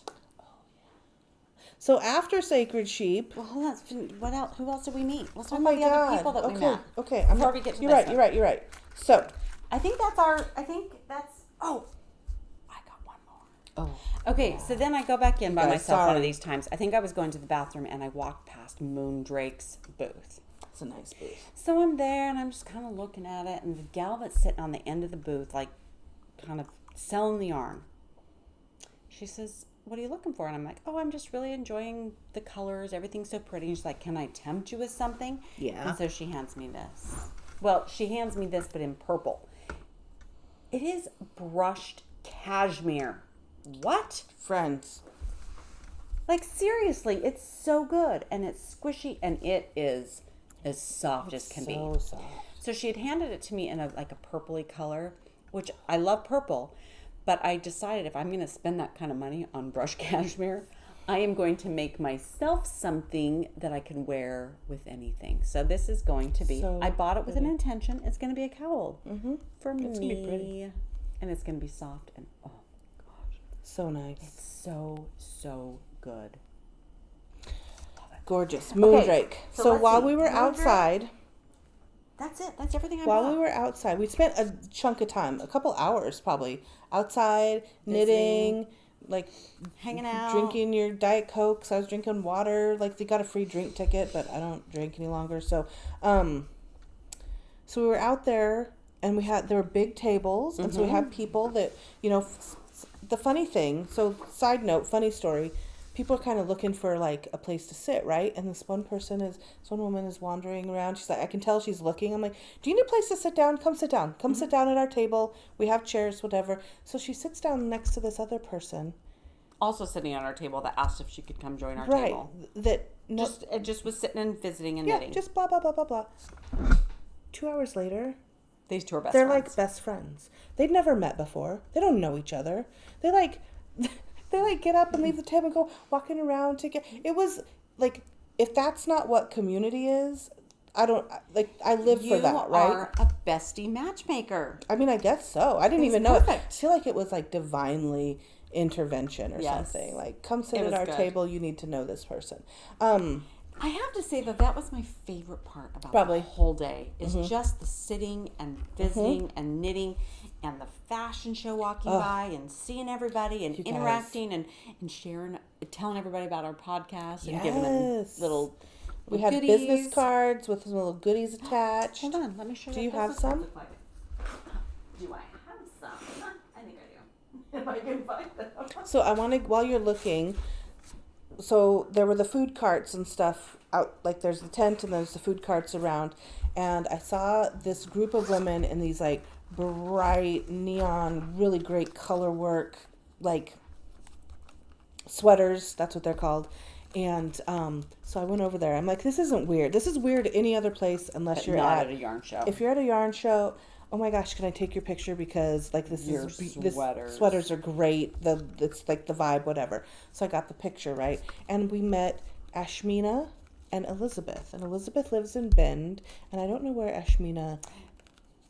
So after Sacred Sheep. Well, hold on. What else? Who else did we meet? Let's talk Oh my about the other God. people that we met. Okay. Before we get to you're this right. one. You're right. So I think that's. Oh, I got one more. Oh. Okay, so then I go back in by guys, myself one sorry. of these times. I think I was going to the bathroom and I walked past Moondrake's booth. It's a nice booth. So I'm there and I'm just kind of looking at it, and the gal that's sitting on the end of the booth, like, kind of selling the yarn. She says, "What are you looking for?" And I'm like, "Oh, I'm just really enjoying the colors. Everything's so pretty." And she's like, "Can I tempt you with something?" Yeah. And so she hands me this. Well, she hands me this, but in purple. It is brushed cashmere. What? Friends. Like, seriously, it's so good. And it's squishy, and it is as soft as can be. So soft. So she had handed it to me in a purpley color, which I love purple, but I decided if I'm going to spend that kind of money on brushed cashmere, I am going to make myself something that I can wear with anything. So this is going to be, So I bought it with an pretty. intention. It's going to be a cowl for It's me. gonna be pretty. And it's going to be soft and, oh gosh, So nice. so good. Gorgeous. Moondrake. Okay, so So let's while see. we were Moondrake. outside, That's it. That's everything I while bought. we were outside, we spent a chunk of time, a couple hours probably, outside, knitting, like Hanging out. drinking your Diet Coke. So I was drinking water. Like they got a free drink ticket, but I don't drink any longer. So, so we were out there and there were big tables. And so we had people that, the funny thing, so side note, funny story, people are kind of looking for like a place to sit, right? And this one woman is wandering around. She's like, I can tell she's looking. I'm like, do you need a place to sit down? Come sit down. Come sit down at our table. We have chairs, whatever. So she sits down next to this other person. Also sitting at our table that asked if she could come join our Right. table. It just was sitting and visiting and knitting. Just blah, blah, blah, blah, blah. 2 hours later, These two are best they're friends. like best friends. They'd never met before. They don't know each other. They get up and leave the table and go walking around together. It was like, if that's not what community is, I live for that, right? You are a bestie matchmaker. I mean, I guess so. I didn't It's even know. perfect. I feel like it was like divinely intervention or Yes. something. Like, come sit It at was our good. table. You need to know this person. I have to say that was my favorite part about Probably. the whole day is just the sitting and visiting and knitting and the fashion show walking by and seeing everybody and interacting and sharing, telling everybody about our podcast and giving them little We had goodies. business cards with some little goodies attached. Hold on, let me show you. Do you what have business cards some? look like. Do I have some? I think I do. If I can find them. So I want to, while you're looking, so there were the food carts and stuff out, like there's the tent and there's the food carts around. And I saw this group of women in these like bright neon, really great color work, like sweaters, that's what they're called. And so I went over there. I'm like, this isn't weird. This is weird any other place unless But you're not at at a yarn show. If you're at a yarn show, oh my gosh, can I take your picture? Because like this sweaters are great. It's like the vibe, whatever. So I got the picture, right? And we met Ashmina and Elizabeth. And Elizabeth lives in Bend. And I don't know where Ashmina,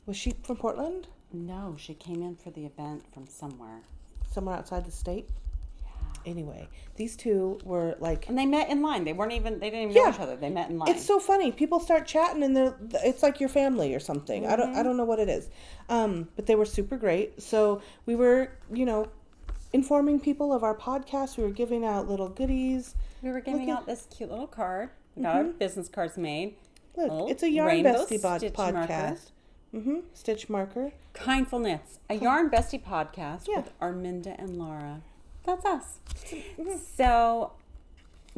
was she from Portland? No, she came in for the event from somewhere. Somewhere outside the state? Anyway, these two were like, and they met in line. They didn't even know each other. They met in line. It's so funny. People start chatting and it's like your family or something. I don't know what it is. But they were super great. So we were, informing people of our podcast. We were giving out little goodies. We were giving out this cute little card. We got our business cards made. Look, it's a Yarn Bestie podcast. Stitch marker. Kindful Knits, a Yarn Bestie podcast with Arminda and Laura. That's us. So,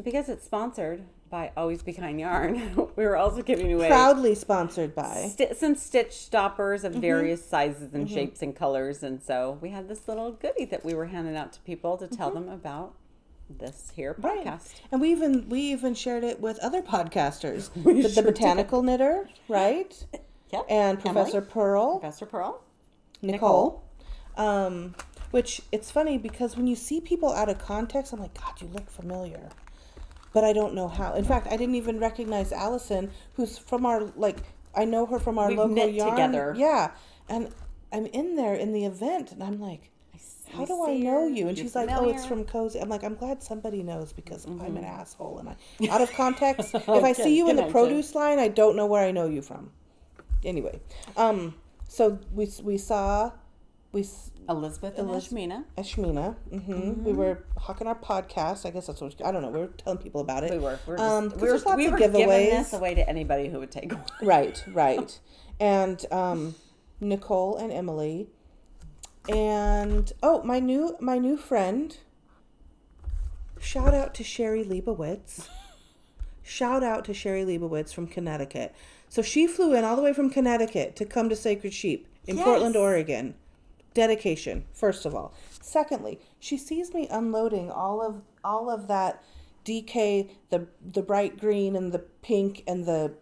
because it's sponsored by Always Be Kind Yarn, we were also giving away proudly sponsored by some stitch stoppers of various sizes and shapes and colors. And so we had this little goodie that we were handing out to people to tell them about this here podcast. Right. And we even shared it with other podcasters. The Botanical Knitter, right? Yep. And Professor Pearl. Nicole. Which it's funny because when you see people out of context, I'm like, God, you look familiar. But I don't know how. In fact, I didn't even recognize Allison, who's from our, I know her from our local knit yarn. Together. Yeah. And I'm in there in the event, and I'm like, how do I know you? And she's like, oh, it's from Cozy. I'm like, I'm glad somebody knows because I'm an asshole. And I, out of context, if I see you in the produce line, I don't know where I know you from. Anyway, so we saw Elizabeth and Ashmina. We were hawking our podcast. I guess that's what I don't know. We were telling people about it. We were. We were giving this away to anybody who would take one. Right. And Nicole and Emily, and my new friend. Shout out to Sherry Leibowitz. Shout out to Sherry Leibowitz from Connecticut. So she flew in all the way from Connecticut to come to Sacred Sheep in Portland, Oregon. Dedication, first of all. Secondly, she sees me unloading all of that DK, the bright green and the pink and the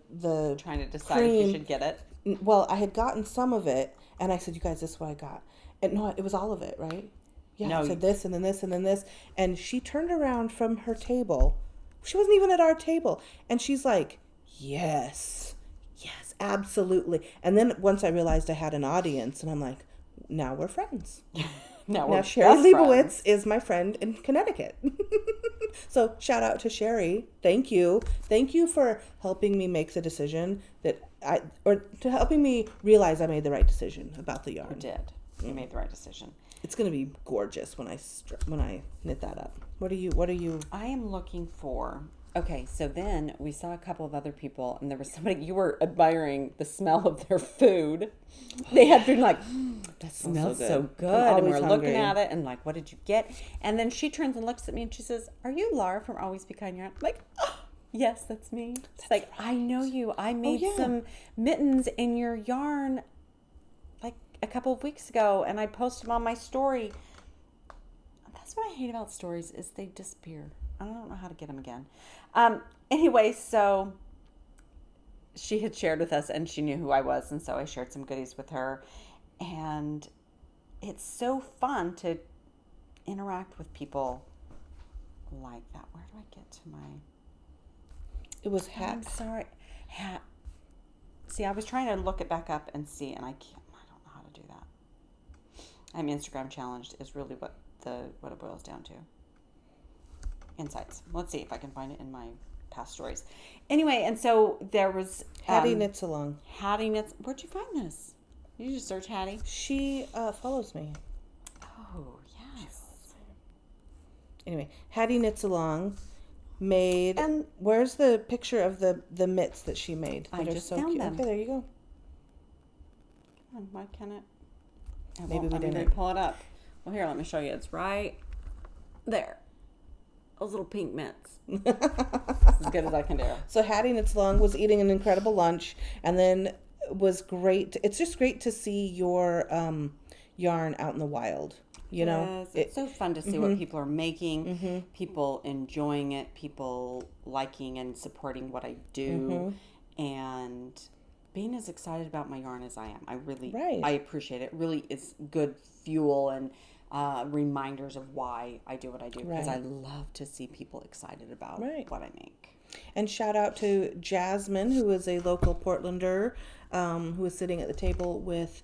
trying to decide cream. if you should get it. Well, I had gotten some of it, and I said, "You guys, this is what I got." And no, it was all of it, right? Yeah, no, I said this and then this and then this, and she turned around from her table. She wasn't even at our table, and she's like, "Yes, absolutely." And then once I realized I had an audience, and I'm like, now we're friends. Now Sherry Leibowitz is my friend in Connecticut. So shout out to Sherry. Thank you for helping me make the decision to helping me realize I made the right decision about the yarn. You did. You made the right decision. It's going to be gorgeous when I knit that up. What are you? I am looking for. Okay, so then we saw a couple of other people, and there was somebody, you were admiring the smell of their food. They had been like, that smells so good. And we're looking at it, and like, what did you get? And then she turns and looks at me, and she says, are you Laura from Always Be Kind Yarn? I'm like, oh, yes, that's me. She's like, right. I know you. I made some mittens in your yarn like a couple of weeks ago, and I posted them on my story. That's what I hate about stories is they disappear. I don't know how to get them again. Anyway, so she had shared with us and she knew who I was. And so I shared some goodies with her. And it's so fun to interact with people like that. Where do I get to my... It was hat. I'm sorry. Hat. See, I was trying to look it back up and see, and I don't know how to do that. I'm Instagram challenged is really what it boils down to. Insights. Let's see if I can find it in my past stories. Anyway, and so there was Hattie Knits Along. Hattie Knits. Where'd you find this? Did you just search Hattie? She follows me. Oh, yes. Anyway, Hattie Knits Along made. And where's the picture of the mitts that she made? I just found them. Okay, there you go. Come on, why can't it? Maybe we didn't pull it up. Well, here, let me show you. It's right there. Those little pink mitts. As good as I can do. So Hattie Knits Along was eating an incredible lunch, and then was great. It's just great to see your yarn out in the wild. You know, yes, it's so fun to see what people are making, people enjoying it, people liking and supporting what I do, and being as excited about my yarn as I am. I appreciate it. It really is good fuel and reminders of why I do what I do, because I love to see people excited about what I make. And shout out to Jasmine, who is a local Portlander, who is sitting at the table with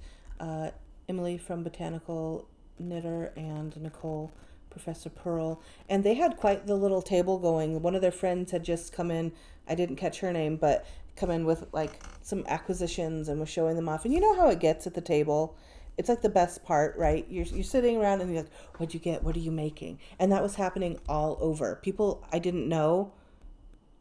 Emily from Botanical Knitter and Nicole, Professor Pearl. And they had quite the little table going. One of their friends had just come in. I didn't catch her name, but come in with like some acquisitions and was showing them off. And you know how it gets at the table? It's like the best part, right? You're sitting around and you're like, what'd you get? What are you making? And that was happening all over. People I didn't know.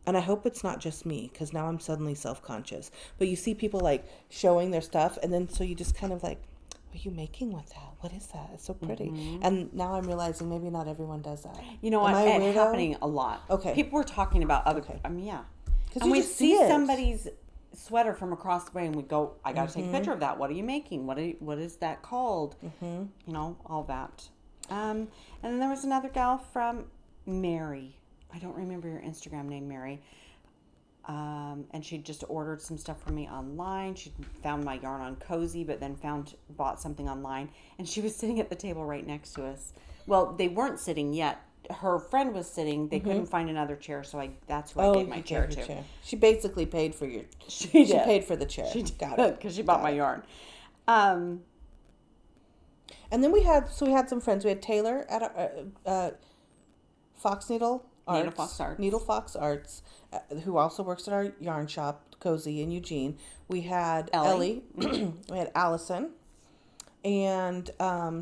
And I hope it's not just me, because now I'm suddenly self-conscious. But you see people like showing their stuff, and then so you just kind of like, what are you making with that? What is that? It's so pretty. And now I'm realizing maybe not everyone does that. You know what? It's happening a lot. Okay. People were talking about other. I mean, yeah. And we see somebody's sweater from across the way, and we go, I got to take a picture of that. What are you making? What is that called? You know, all that. And then there was another gal from Mary. I don't remember your Instagram name, Mary. And she just ordered some stuff from me online. She found my yarn on Cozy, but then bought something online. And she was sitting at the table right next to us. Well, they weren't sitting yet. Her friend was sitting. They couldn't find another chair, so that's who I gave my chair to. She basically paid for your. She paid for the chair. She got it because she bought my yarn. And then we had some friends. We had Taylor at Fox Needle Arts, Needle Fox Arts, who also works at our yarn shop, Cozy in Eugene. We had Ellie. We had Allison, and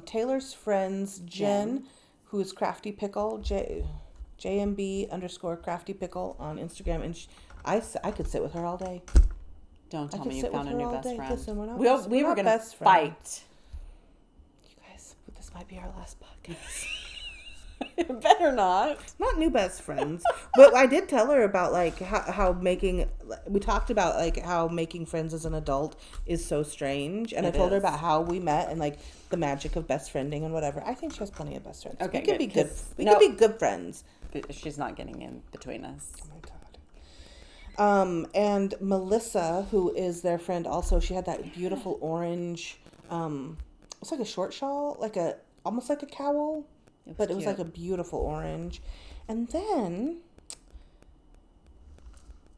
Taylor's friends Jen, who is Crafty Pickle, JMB _ Crafty Pickle on Instagram, and I could sit with her all day. Don't tell me you found a new best friend. Listen, we were going to fight. You guys, this might be our last podcast. It better not. Not new best friends. But I did tell her about like how making, we talked about like how making friends as an adult is so strange. And I told her about how we met and like the magic of best friending and whatever. I think she has plenty of best friends. Okay, we could be good. We could be good friends. She's not getting in between us. Oh my God. And Melissa, who is their friend also, she had that beautiful orange, it's like a short shawl, almost like a cowl. But it was like a beautiful orange. And then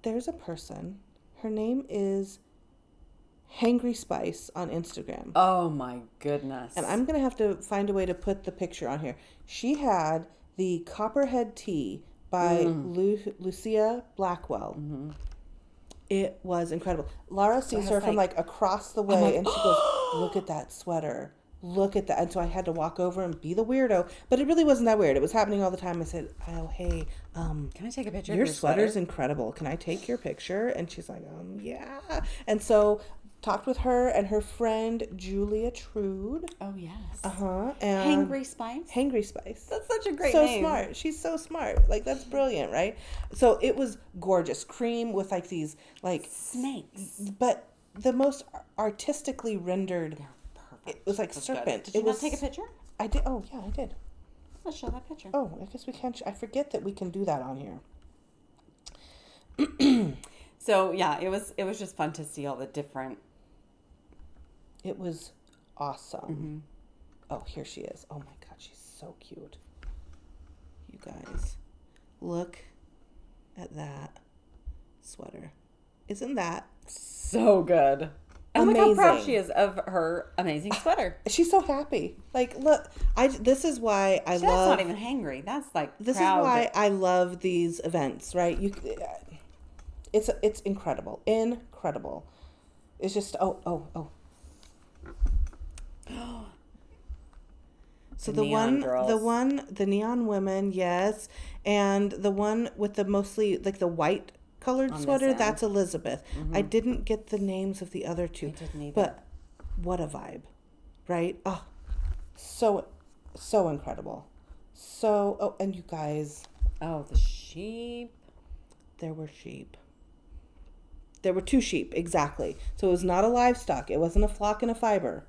there's a person. Her name is Hangry Spice on Instagram. Oh my goodness. And I'm going to have to find a way to put the picture on here. She had the Copperhead Tea by Lucia Blackwell. It was incredible. Lara sees her from like across the way and she goes, look at that sweater. Look at that. And so I had to walk over and be the weirdo. But it really wasn't that weird. It was happening all the time. I said, oh, hey, can I take a picture your of your sweater's sweater? Incredible. Can I take your picture? And she's like, yeah. And so talked with her and her friend, Julia Trude. Oh, yes. And Hangry Spice? Hangry Spice. That's such a great name. So smart. She's so smart. Like, that's brilliant, right? So it was gorgeous. Cream with like these, like... snakes. But the most artistically rendered... It was like That's serpent. Good. Did you not take a picture? I did. Oh, yeah, I did. Let's show that picture. Oh, I guess we can't. I forget that we can do that on here. So, yeah, it was just fun to see all the different... It was awesome. Oh, here she is. Oh, my God. She's so cute. You guys, look at that sweater. Isn't that... so good. And amazing. look how proud she is of her amazing sweater. She's so happy. Like, look, this is why I That's love. not even hangry. That's like This proud. is why I love these events, right? It's incredible, incredible. It's just oh. So the neon women, yes, and the one with the mostly like the white colored sweater, that's Elizabeth. I didn't get the names of the other two, I didn't either. but what a vibe, right? Oh, so incredible. So and you guys, Oh, the sheep. there were sheep. There were 2 sheep, exactly. So it was not a livestock. It wasn't a flock and a fiber.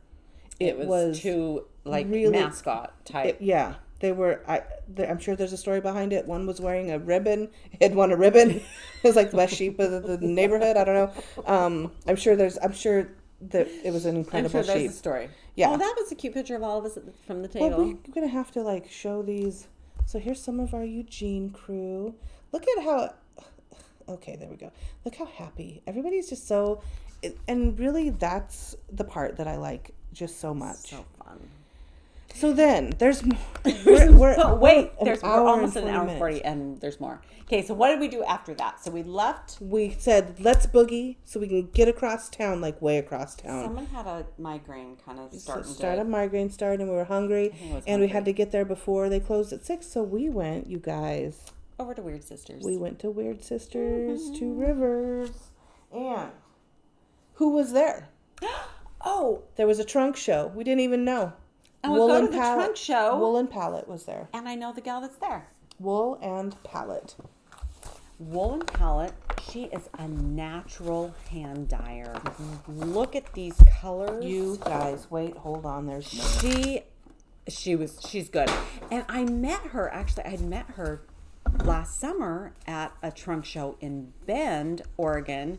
It was 2 like really, mascot type. Yeah, they were. I'm sure there's a story behind it. One was wearing a ribbon. He had won a ribbon. It was like the best sheep of the neighborhood. I don't know. I'm sure that it was an incredible I'm sure there's sheep. a story. Yeah. Oh, that was a cute picture of all of us from the table. Well, we're gonna have to like show these. So here's some of our Eugene crew. Look at how. Okay, there we go. Look how happy everybody's just so, and really that's the part that I like just so much. So fun. So then there's more. We're almost an hour 40, 40 and there's more. Okay, so what did we do after that? So we left. We said let's boogie so we can get across town, like way across town. Someone had a migraine kind of A migraine started, and we were hungry, and we had to get there before they closed at 6. So we went, you guys. Over to Weird Sisters. We went to Weird Sisters, 2 Rivers, and who was there? Oh, there was a trunk show. We didn't even know. And we'll go to the trunk show. Wool and Palette was there. And I know the gal that's there. Wool and Palette. Wool and Palette. She is a natural hand dyer. Look at these colors. You guys, wait, hold on. There's more. She's good. And I met her, actually, I had met her last summer at a trunk show in Bend, Oregon.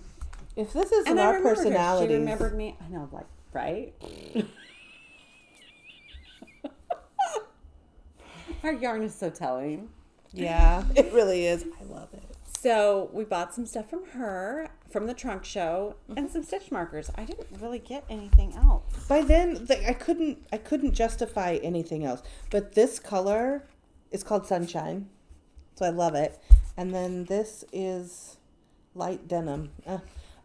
If this isn't our personality, she remembered me. I know, like, right? Our yarn is so telling. Yeah, it really is. I love it. So we bought some stuff from her from the trunk show and some stitch markers. I didn't really get anything else. By then, I couldn't justify anything else. But this color is called Sunshine, so I love it. And then this is light denim.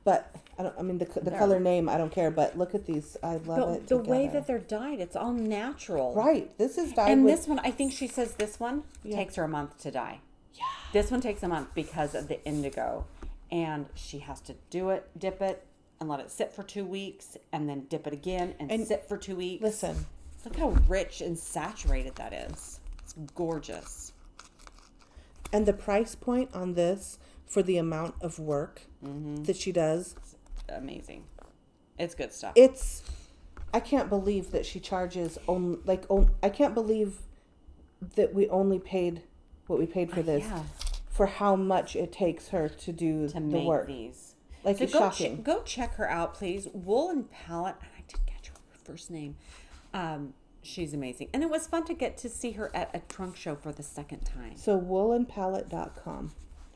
But the color name I don't care. But look at these. I love it. The way that they're dyed, it's all natural. Right. This is dyed. And this one, I think she says this one takes her a month to dye. Yeah. This one takes a month because of the indigo, and she has to do it, dip it, and let it sit for 2 weeks, and then dip it again and sit for 2 weeks. Listen, look how rich and saturated that is. It's gorgeous. And the price point on this for the amount of work that she does, it's amazing. It's good stuff. I can't believe that she charges I can't believe that we only paid what we paid for this for how much it takes her to do the work. These. Like, so it's go shocking. Go check her out, please. Wool and Palette. I didn't catch her first name. She's amazing. And it was fun to get to see her at a trunk show for the second time. So woolandpalette.com.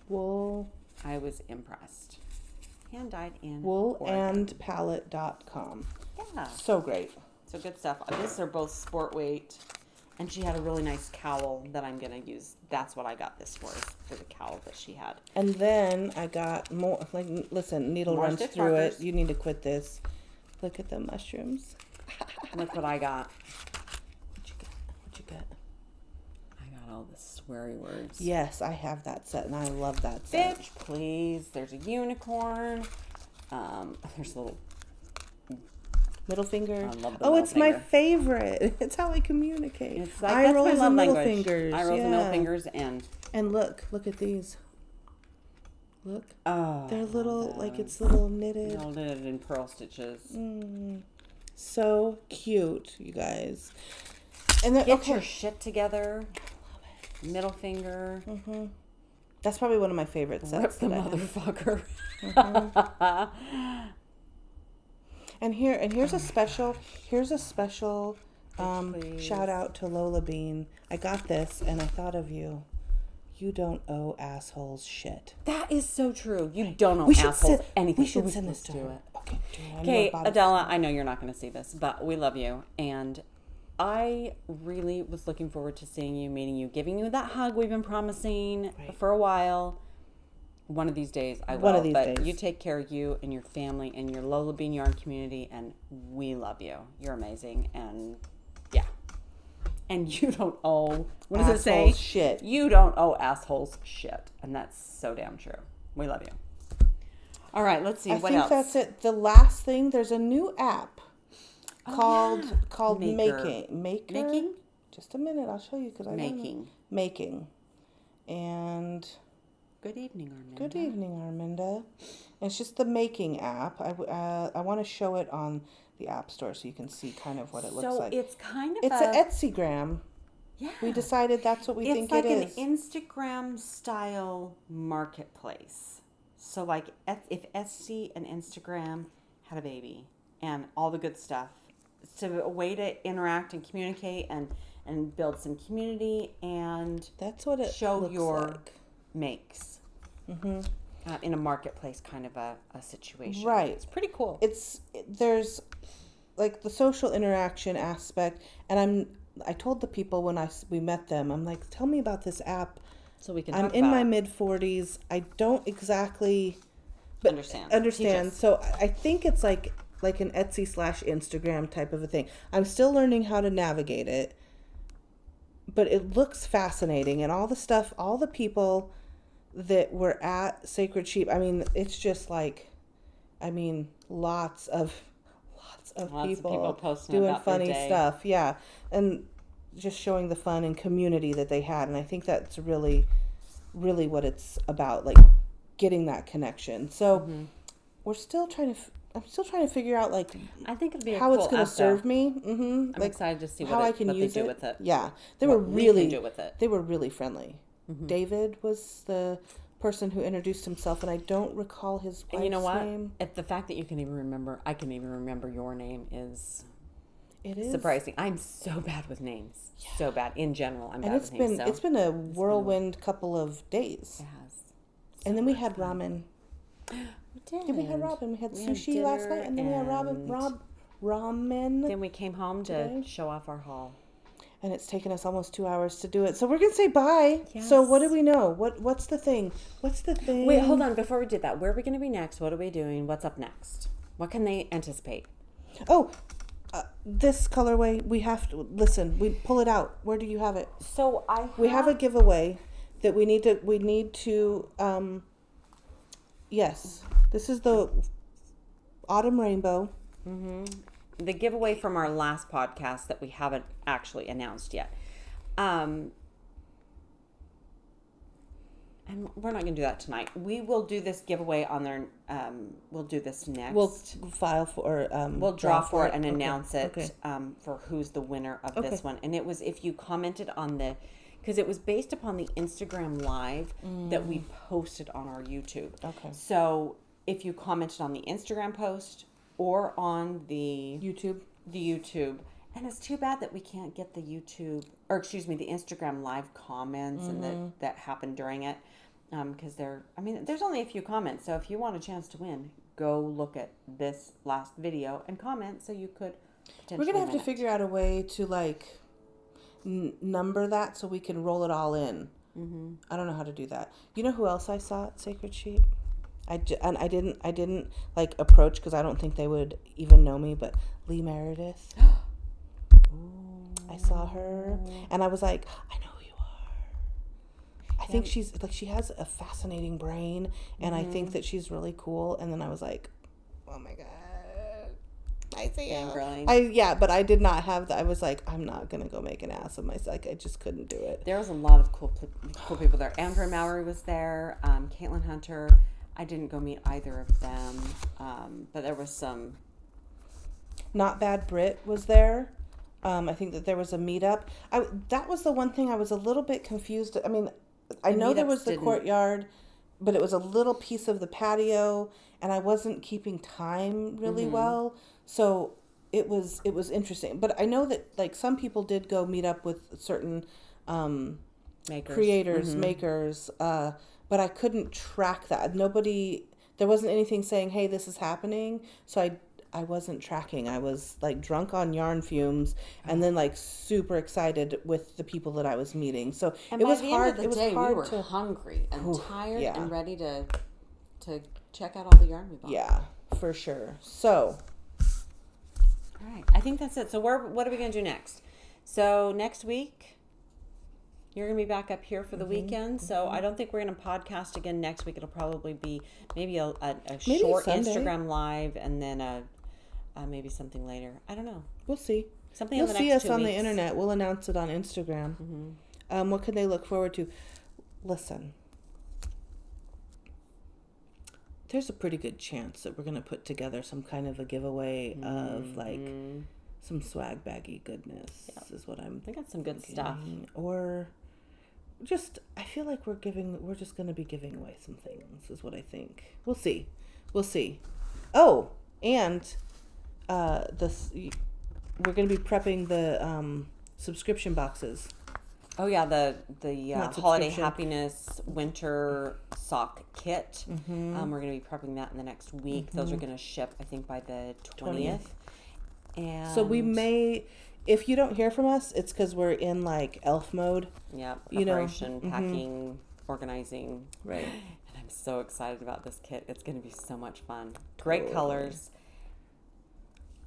Wool. I was impressed. Hand dyed in woolandpalette.com. Yeah. So great. So good stuff. These are both sport weight. And she had a really nice cowl that I'm going to use. That's what I got this for the cowl that she had. And then I got more, listen, needle more runs through it. You need to quit this. Look at the mushrooms. Look what I got. What you get? I got all the sweary words. Yes, I have that set, and I love that set. Bitch, please. There's a unicorn. There's a little middle finger. I love the oh, middle it's finger. my favorite. It's how I communicate. It's like, eye that's rolls my love and middle language. fingers. Eye rolls and middle fingers and look at these. Look. Oh, they're little, it's little knitted. All knitted in pearl stitches. So cute, you guys. And then, get your shit together. I love it. Middle finger. That's probably one of my favorite sets. Rip the motherfucker. And here's a special shout out to Lola Bean. I got this and I thought of you. you don't owe assholes shit. That is so true. You don't owe We should assholes send- anything. we should send this to do her. it. Okay, do it. I know Okay, about it. Adela, I know you're not going to see this, but we love you. And I really was looking forward to seeing you, meeting you, giving you that hug we've been promising for a while. One of these days I will. One of these but days. you take care of you and your family and your Lola Bean Yarn community, and we love you. You're amazing. And yeah. And you don't owe, what does it say? Assholes shit. You don't owe assholes shit. And that's so damn true. We love you. All right, let's see. I what think else? that's it. The last thing, there's a new app called Maker. Making. Just a minute, I'll show you because I don't know. Making. And Good evening, Arminda. good evening, Arminda. And it's just the Making app. I want to show it on the App Store so you can see kind of what it looks like. So it's kind of It's an Etsygram. yeah. We decided that's what we think it's like it is. an Instagram style marketplace. So like if Etsy and Instagram had a baby and all the good stuff. So a way to interact and communicate and build some community and That's what it show looks your like. makes. In a marketplace kind of a situation. Right. It's pretty cool. There's like the social interaction aspect, and I told the people when we met them, I'm like, tell me about this app. So we can I'm talk in about my it. mid 40s. I don't exactly Understand. Teach us. So I think it's like an Etsy / Instagram type of a thing. I'm still learning how to navigate it, but it looks fascinating, and all the stuff, all the people that were at Sacred Sheep. I mean, it's just like, lots of people posting doing about their funny day. stuff. Yeah, and just showing the fun and community that they had, and I think that's really, really what it's about, like getting that connection. So we're still trying to. I'm still trying to figure out like I think it'd be how it's going to to serve me. Mm-hmm. I'm excited to see how I can what use they do it. with it. Yeah, they What were we really can do with it. They were really friendly. David was the person who introduced himself, and I don't recall his wife's And you know what? name. The fact that you can even remember, I can even remember your name is It is surprising. I'm so bad with names. So bad in general. I'm bad and with names. So it's been a whirlwind couple of days. it has. And then we had ramen. We did. Yeah, we had ramen. We had We had sushi last dinner night, and then we had ramen. Then we came home today. to show off our haul. And it's taken us almost 2 hours to do it. So we're gonna say bye. Yes. So what do we know? What's the thing? What's the thing? Wait, hold on. Before we did that, where are we going to be next? What are we doing? What's up next? What can they anticipate? Oh, this colorway. We have to listen. We pull it out. Where do you have it? So We have a giveaway that we need to. Yes, this is the autumn rainbow. the giveaway from our last podcast that we haven't actually announced yet. And we're not going to do that tonight. We will do this giveaway on their, we'll do this next. We'll file for, We'll draw for it and announce it Okay. For who's the winner of Okay. this one. And it was if you commented on because it was based upon the Instagram live that we posted on our YouTube. Okay. So if you commented on the Instagram post or on the YouTube. and it's too bad that we can't get the YouTube, or excuse me, the Instagram live comments and that happened during it. Because there's only a few comments. So if you want a chance to win, go look at this last video and comment so you could potentially We're gonna have to win it. figure out a way to like number that so we can roll it all in. Mm-hmm. I don't know how to do that. You know who else I saw at Sacred Sheep? I didn't like approach because I don't think they would even know me. But Lee Meredith, I saw her and I was like, I know who you are. I think she's like she has a fascinating brain, and I think that she's really cool. And then I was like, oh my god. I see you. But I did not have that. I was like, I'm not gonna go make an ass of myself. Like, I just couldn't do it. There was a lot of cool people there. Andrea Mallory was there. Caitlin Hunter. I didn't go meet either of them, but there was some. Not Bad Brit was there. I think that there was a meetup. That was the one thing I was a little bit confused. I mean, I know there was the courtyard, but it was a little piece of the patio, and I wasn't keeping time really well. So it was interesting. But I know that like some people did go meet up with certain creators, makers, but I couldn't track that. There wasn't anything saying, hey, this is happening. So I wasn't tracking. I was like drunk on yarn fumes and then like super excited with the people that I was meeting. So and it was by the hard. End of the it was day, hard we were to hungry and tired yeah. and ready to check out all the yarn we bought. Yeah, for sure. So, all right, I think that's it. So what are we going to do next? So next week, you're going to be back up here for the weekend. So I don't think we're going to podcast again next week. It'll probably be maybe a short Sunday. Instagram live and then maybe something later. I don't know. We'll see. Something You'll in the see next us 2 on weeks. the internet. We'll announce it on Instagram. What can they look forward to? Listen, there's a pretty good chance that we're going to put together some kind of a giveaway of like some swag baggy goodness. Is what I'm We got some good stuff. Or just, I feel like we're just going to be giving away some things is what I think. We'll see. Oh, and we're going to be prepping the subscription boxes. Oh yeah, the holiday subscription. Happiness winter sock kit. We're going to be prepping that in the next week. Those are going to ship, I think, by the 20th. And So we may, if you don't hear from us, it's because we're in like elf mode. Yeah, you know, preparation, packing, organizing. Right. And I'm so excited about this kit. It's going to be so much fun. Great colors.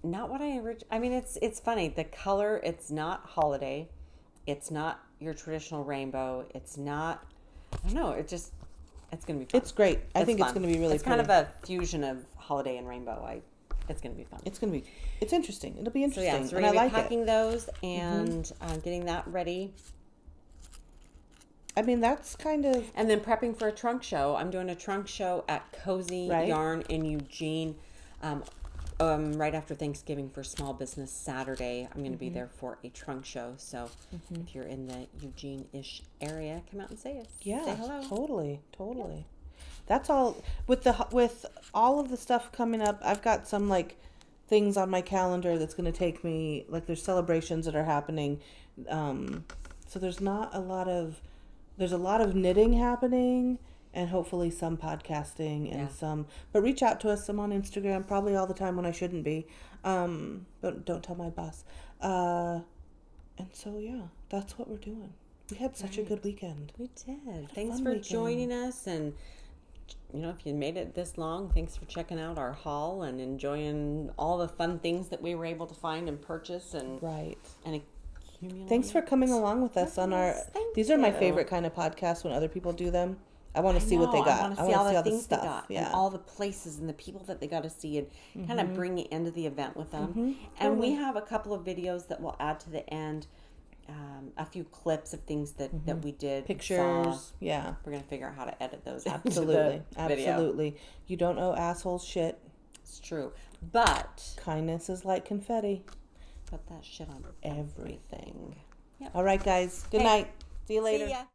Not what I mean, it's funny. The color, it's not holiday. It's not your traditional rainbow. It's not, I don't know. It's going to be fun. It's great. I think fun. it's going to be really It's kind of a fusion of holiday and rainbow. It's going to be fun. It's interesting. It'll be interesting. So yeah, so we're and I going to be like packing those and getting that ready. I mean, that's kind of... And then prepping for a trunk show. I'm doing a trunk show at Cozy Yarn in Eugene right after Thanksgiving for Small Business Saturday. I'm going to be there for a trunk show. So if you're in the Eugene-ish area, come out and say hello. Totally. Yeah. That's all. With all of the stuff coming up, I've got some like things on my calendar that's going to take me, like there's celebrations that are happening. So there's a lot of knitting happening and hopefully some podcasting and but reach out to us. I'm on Instagram probably all the time when I shouldn't be. But don't tell my boss. And so, yeah, that's what we're doing. We had such a good weekend. We did. Thanks for joining us. And, if you made it this long, thanks for checking out our haul and enjoying all the fun things that we were able to find and purchase and accumulate. Thanks for coming along with us on our... These are my favorite kind of podcasts when other people do them. I want to see what they got. I want to see all the things stuff. they got and all the places and the people that they got to see and kind of bring you into the event with them. And we have a couple of videos that we'll add to the end. A few clips of things that we did. Pictures. Yeah. We're going to figure out how to edit those. Absolutely. Video. Absolutely. You don't owe assholes shit. It's true. But kindness is like confetti. Put that shit on everything. Yep. All right, guys. Good night. See you later. See ya.